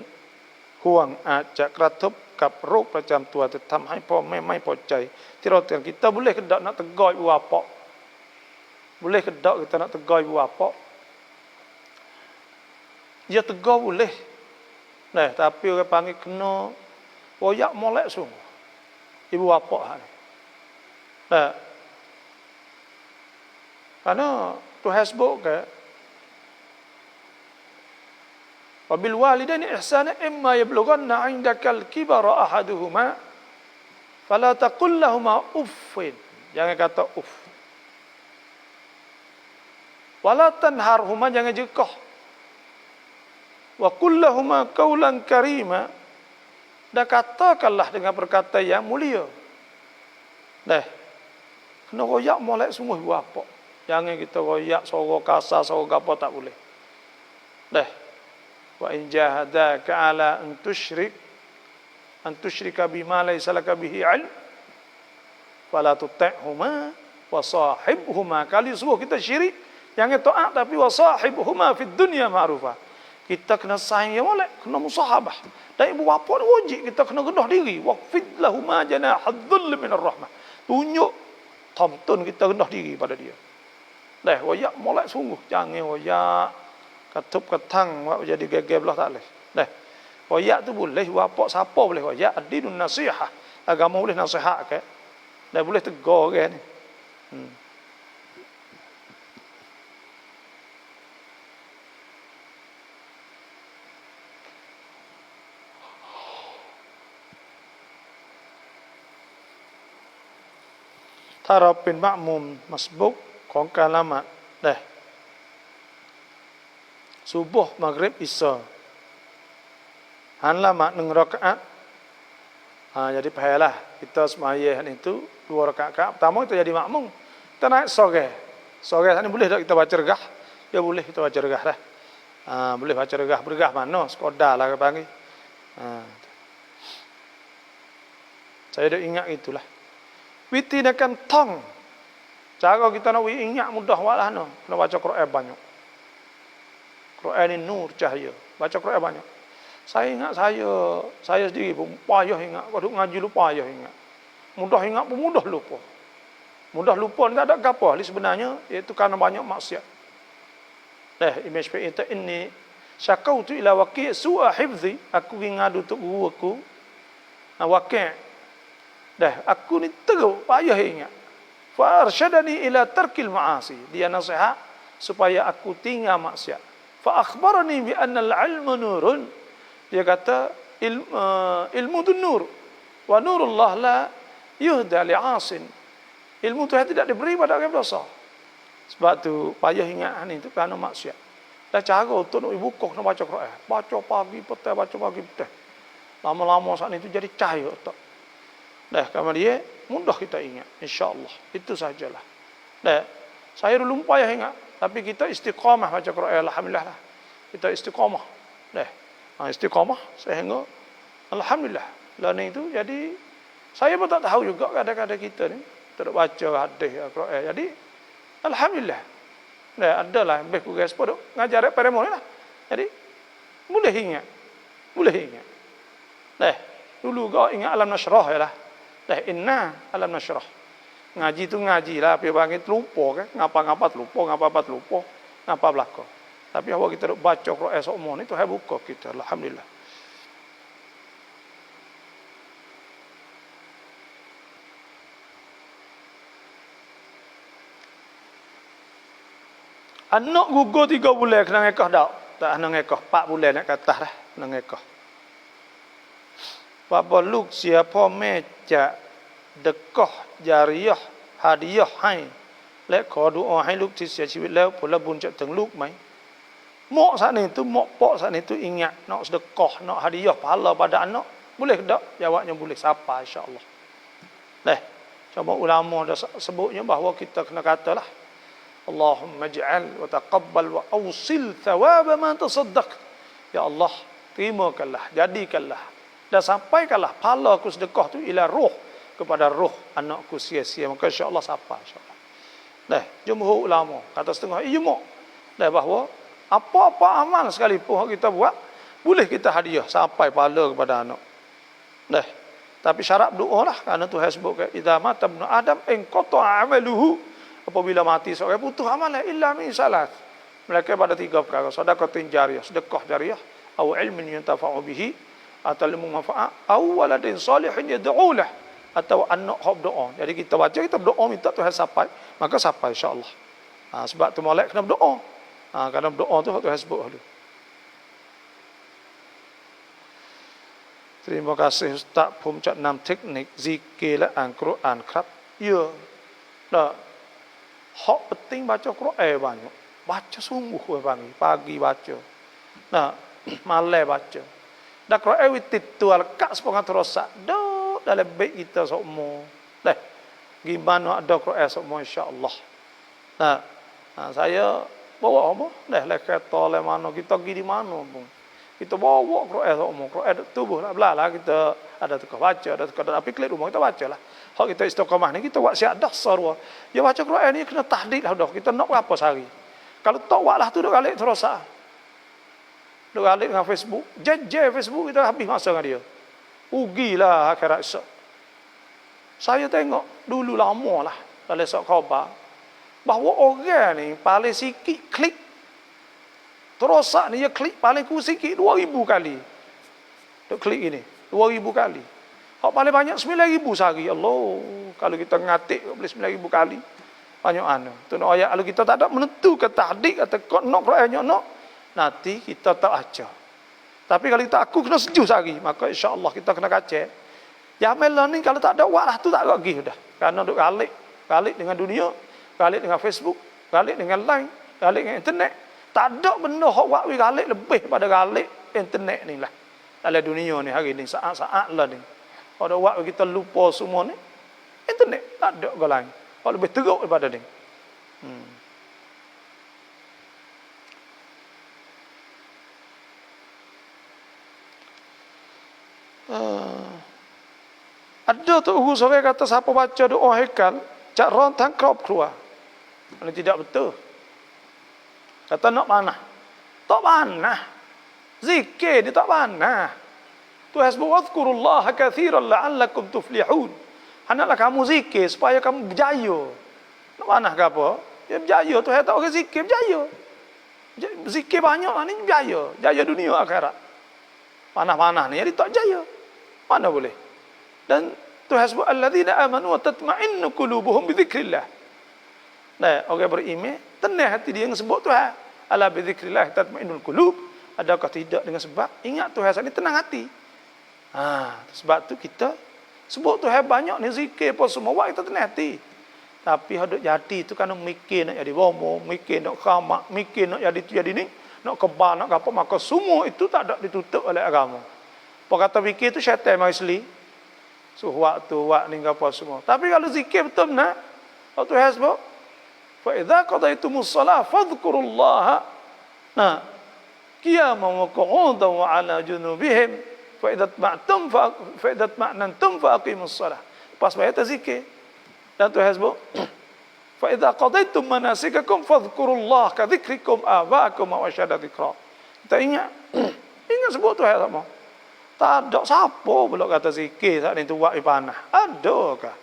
ห่วงอาจจะกระทบกับโรคประจำตัวจะทำให้พ่อแม่ไม่พอใจที่เราเตือน kita boleh ke tak nak tegur ibu bapa, boleh ke tak kita nak tegur ibu bapa, ya tegur boleh. Nah, tapi orang panggil kena royak molek sungguh ibu bapa ni. Nah, karena Tuhan sebut ke wabil walidaini ihsana imma yablughanna 'indakal kibara ahaduhuma fala taqul lahumā uffin, jangan kata uff, wala tanharhuma, jangan jekah, wa qul lahumā qawlan karīma, dan katakanlah dengan perkataan yang mulia. Dah kena royak molek semua ibu bapa, jangan kita royak suara kasar, suara apa tak boleh. Dah wa in jahadaka ala an tusyrika bima laysa laka bihi ilm fala tuti'huma wa sahibhuma, kali suruh kita syirik jangan taat, tapi wa sahibhuma fid dunya ma'rufa, kita kena sayang yang molek, kena musahabah. Dan ibu bapa ni wajib kita kena rendah diri, waqfid lahuma janahadh-dhull minar rahmah, tunjuk tamtun kita rendah diri pada dia. Dah royak molek sungguh, jangan royak katup ketang buat jadi geger belah tak boleh. Dah. Royak tu boleh, bapak siapa boleh royak, ad-dinun nasihah. Agama boleh nasihat ke? Dah boleh tegur ke ni.ถ้าเราเป็นมะมุมมัสบุกของการละหมาดเด้ subuh, maghrib, isya. Han lama 1 rakaat. Jadi payalah kita sembahyang itu 2 rakaat. Pertama kita jadi makmum. Kita naik sore. Sore sana boleh tak kita baca regah? Ya boleh kita baca regah dah. Boleh baca regah. Bergah mana? Sekodar lah ke panggil. Saya dah ingat itulah. Witinakan tong. Cara kita nak ingat mudah walah no. Kena baca Quran banyak. Quran ini nur, cahaya. Baca Quran banyak. Saya ingat saya sendiri pun payah ingat. Kalau ngaji lupa payah ingat. Mudah ingat pun mudah lupa. Mudah lupa ni tak ada apa. Sebenarnya iaitu karena banyak maksiat. Imam Syafi'i kata inni syakautu ila waqi' su'a hifzi, aku ngadu untuk guru aku. Waqi'. Aku ni teruk payah ingat. Fa arsyadani ila tarkil ma'asi. Dia nasihat supaya aku tinggal maksiat. Fa akhbarani bi anna al-'ilma nurun. Dia kata ilmu itu nur. Wa nurullah la yuhda li'asin. Ilmu Tuhan tidak diberi pada orang berdosa. Sebab tu payah ingat ni tu kerana maksiat. Dah cara untuk nak buka nak baca Quran. Baca pagi petang, baca pagi petang. Lama-lama saat itu jadi cahaya otak. Dah kemudian mudah kita ingat, insya-Allah. Itu sajalah. Dah saya dulu payah ingat, tapi kita istiqamah baca Quran, alhamdulillah lah. Kita istiqamah. Dah. Istiqamah sehingga alhamdulillah. Lain itu jadi saya pun tak tahu juga kadang-kadang kita ni tak baca hadis Quran. Jadi alhamdulillah. Dah adalah lebih kurang sepuluh ngajar pada mulai lah. Jadi boleh ingat. Boleh ingat. Dulu kau ingat alam nasyrah ya lah. Inna alam nasyrah. Ngaji tu ngaji lah, tapi bangit lupa kan. Ngapa-ngapa lupa, ngapa-ngapa lupa, ngapa belaka. Tapi awak kita duk baca Quran semua ni tu hai buka kita, alhamdulillah. Anak gugur 3 bulan kena ngekah tak? Tak kena ngekah, 4 bulan nak kata dah, kena ngekah. Bapa luk siapa mecak dekah jariah hadiah hai. Lek kau doa hai luk ti sia ชีวิต แล้วผลบุญจะถึงลูกไหม Mok saat ni tu, mok pok saat ni tu ingat nak sedekah, nak hadiah pahala pada anak. Boleh tak? Jawabnya boleh. Siapa insya-Allah. Coba ulama dah sebutnya bahawa kita kena katalah Allahumma ij'al wa taqabbal wa awsil thawab ma tasaddaq. Ya Allah, terimakanlah, jadikanlah dan sampaikanlah pahala aku sedekah tu ila roh, kepada roh anakku sia-sia. Maka insya-Allah siapa insya-Allah. Jumhur ulama kata setengah ijma' bahawa apa-apa amal sekalipun kita buat boleh kita hadiah sampai pahala kepada anak. Tapi syarat doa lah, kerana Tuhan sebut idza mata ibnu adam in qata'a amaluhu, apabila mati seorang putus amalan illa min salat, melainkan pada 3 perkara: sedekah jariah, sedekah jariah, atau ilmin yuntafa'u bihi, atau ilmu manfaat, atau waladin salihin yad'u lah, atau anak hak berdoa. Jadi kita baca, kita berdoa minta Tuhan sampai, maka sampai insya-Allah. Sebab tu molek kena berdoa. Kerana berdoa tu Tuhan sebut dulu. Terima kasih Ustazผมจะนำเทคนิค zikir และอ่านกุรอานครับ Ya. Hak penting baca Quran banyak. Baca sungguh pagi baca. Malam baca. Dan Quran witit tu al-ka sepangat rosak. Dalam baik kita semua. Gimana ada Quran semua insya-Allah. Saya bawa apa? Kereta le mana, kita pergi di mana pun. Kita bawa Quran semua. Quran tubuh lah belalah kita ada tukar baca, ada tukar tapi klik rumah kita bacalah. Hak kita istiqamah ni kita buat siap dah sarwa. Ya baca Quran ni kena tahdid lah dah. Kita nak apa sehari. Kalau tak buat lah tu duk kalik terosak. Duk kalik dengan Facebook. Jeje Facebook kita habis masa dengan dia. Ugilah akhirat esok. Saya tengok dulu lama lah dalam esok khabar bahawa orang ni paling sikit klik terosak ni, dia klik paling kurang sikit 2,000 kali. Duk klik ini 2,000 kali. Hak paling banyak 9,000 sehari. Allah, kalau kita ngatik boleh 9,000 kali. Banyak anu. Tu nak ayat kalau kita tak ada menentukan tahdik atau kod nak Quran nak, nanti kita tak baca. Tapi kalau kita aku kena sejuk sehari, maka insya-Allah kita kena kacau. Jamalah ni kalau tak ada waklah tu tak ada lagi dah. Kerana duk galik dengan dunia, galik dengan Facebook, galik dengan line, galik dengan internet. Tak ada benda hak wak galik lebih pada galik internet ni lah. Dalam dunia ni hari ni saat-saat lah ni. Ada wak kita lupa semua ni, internet tak ada ke lain. Hak lebih teruk daripada ni. Ada tu guru sore kata siapa baca doa hekal cak rontang krop keluar. Ini tidak betul. Kata nak panah. Tak panah. Zikir dia tak panah. Tu hasbu wadhkurullaha katsiran la'allakum tuflihun. Hendaklah kamu zikir supaya kamu berjaya. Nak panah ke apa? Ya berjaya tu tak orang zikir berjaya. Zikir banyak ni berjaya. Jaya dunia akhirat. Panah-panah ni jadi tak jaya. Mana boleh? Dan tu hasbu alladzina amanu wa tatma'innu qulubuhum bi dzikrillah. Orang beriman tenang hati dia yang sebut Tuhan. Ala bi dzikrillah tatma'innul qulub. Adakah tidak dengan sebab ingat Tuhan saat ni tenang hati. Sebab tu kita sebut Tuhan banyak ni zikir apa semua buat kita tenang hati. Tapi hendak jadi tu kan mikir nak jadi bomo, mikir nak khamak, mikir nak jadi tu jadi ni, nak kebal nak apa, maka semua itu tak ada ditutup oleh agama. Apa kata fikir tu syaitan mari seli. Waktu wak ni apa semua. Tapi kalau zikir betul benar, waktu hasbuk fa idza qadaytumus shalah fadhkurullaha qiyaman wa qu'udan wa 'ala junubihim fa idza tma'nantum fa aqimus shalah. Pas bayar zikir. Dan tu hasbuk fa idza qadaytum manasikakum fadhkurullaha ka dzikrikum aba'akum wa asyadda dzikra. Kita ingat sebut tu sama. Tak ada siapa pula kata zikir saat ni tu buat panah. Adakah?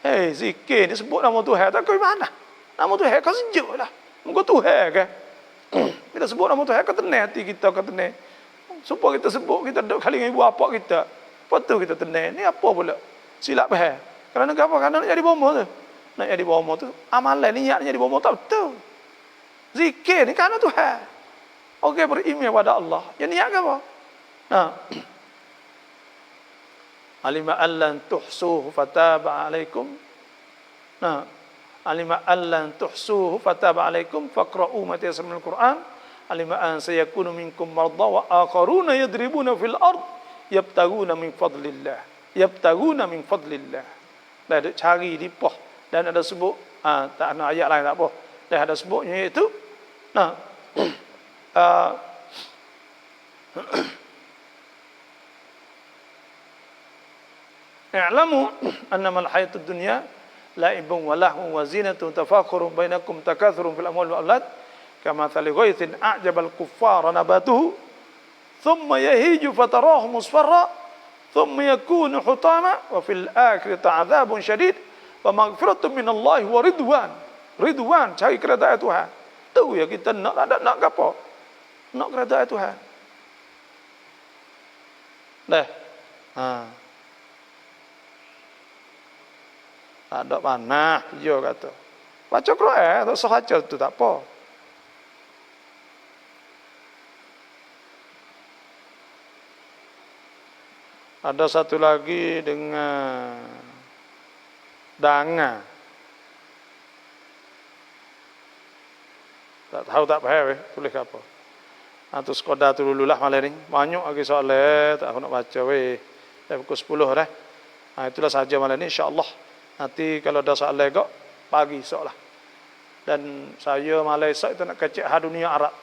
Hei, zikir ni sebut nama Tuhan tak kau panah. Nama Tuhan kau sejuk lah. Muka Tuhan kan? Kita sebut nama Tuhan kau tenang hati kita, kau tenang. Supaya kita sebut, kita duduk kali dengan ibu bapa kita. Lepas tu kita tenang. Ni apa pula? Silap faham. Kerana apa? Kerana nak jadi bomo tu. Nak jadi bomo tu, amalan niat jadi bomo tak betul. Zikir ni kerana Tuhan. Okey, beriman pada Allah. Yang niat ke apa? Nah. Alima allan tuhsuhu fataba alaikum. Nah. Alima allan tuhsuhu fataba alaikum faqra'u ma tayassara minal Qur'an. Alima an sayakunu minkum marda wa akharuna yadribuna fil ard yabtaguna min fadlillah. Yabtaguna min fadlillah. Dah ada cari di poh dan ada sebut tak ada ayat lain tak apa. Dah ada sebutnya iaitu nah i'lamu annama al-hayatud dunya la'ibun wa lahwun wa zinatun tafakhurun bainakum takathurun fil amwali wal aulad kama thali ghaithin a'jabal kuffara nabatuhu thumma yahiju fatarahu musfarra thumma yakunu hutama wa fil akhirati 'adzabun syadid wa maghfiratun minallahi wa ridwan cari keredaan Tuhan. Tu ya kita nak apa? Nak keredaan Tuhan. Dah. Tak ada panah, dia kata. Baca Quran, tak sahaja tu tak apa. Ada satu lagi dengan danga. Tak tahu tak faham tulis apa. Atau sekolah tu dululah malam ni. Banyak lagi soalan tak aku nak baca weh. Dah pukul 10 dah. Itulah sahaja malam ni insya-Allah. Nanti kalau ada soalan kok pagi esok lah. Dan saya malam esok itu nak kecek dunia Arab.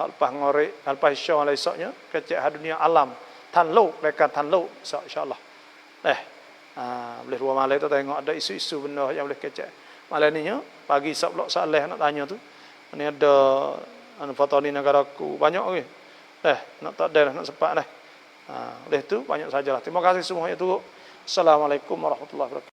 Lepas ngorek, lepas isya malam esoknya kecek dunia alam. Tanluk, rekan tanluk esok insya-Allah. Boleh dua malam tu tengok ada isu-isu benda yang boleh kecek. Malam ni pagi esok pula soalan nak tanya tu. Ini ada fatani negaraku banyak lagi. Nak tak ada nak sempat dah. Oleh tu banyak sajalah. Terima kasih semuanya tu. Assalamualaikum warahmatullahi wabarakatuh.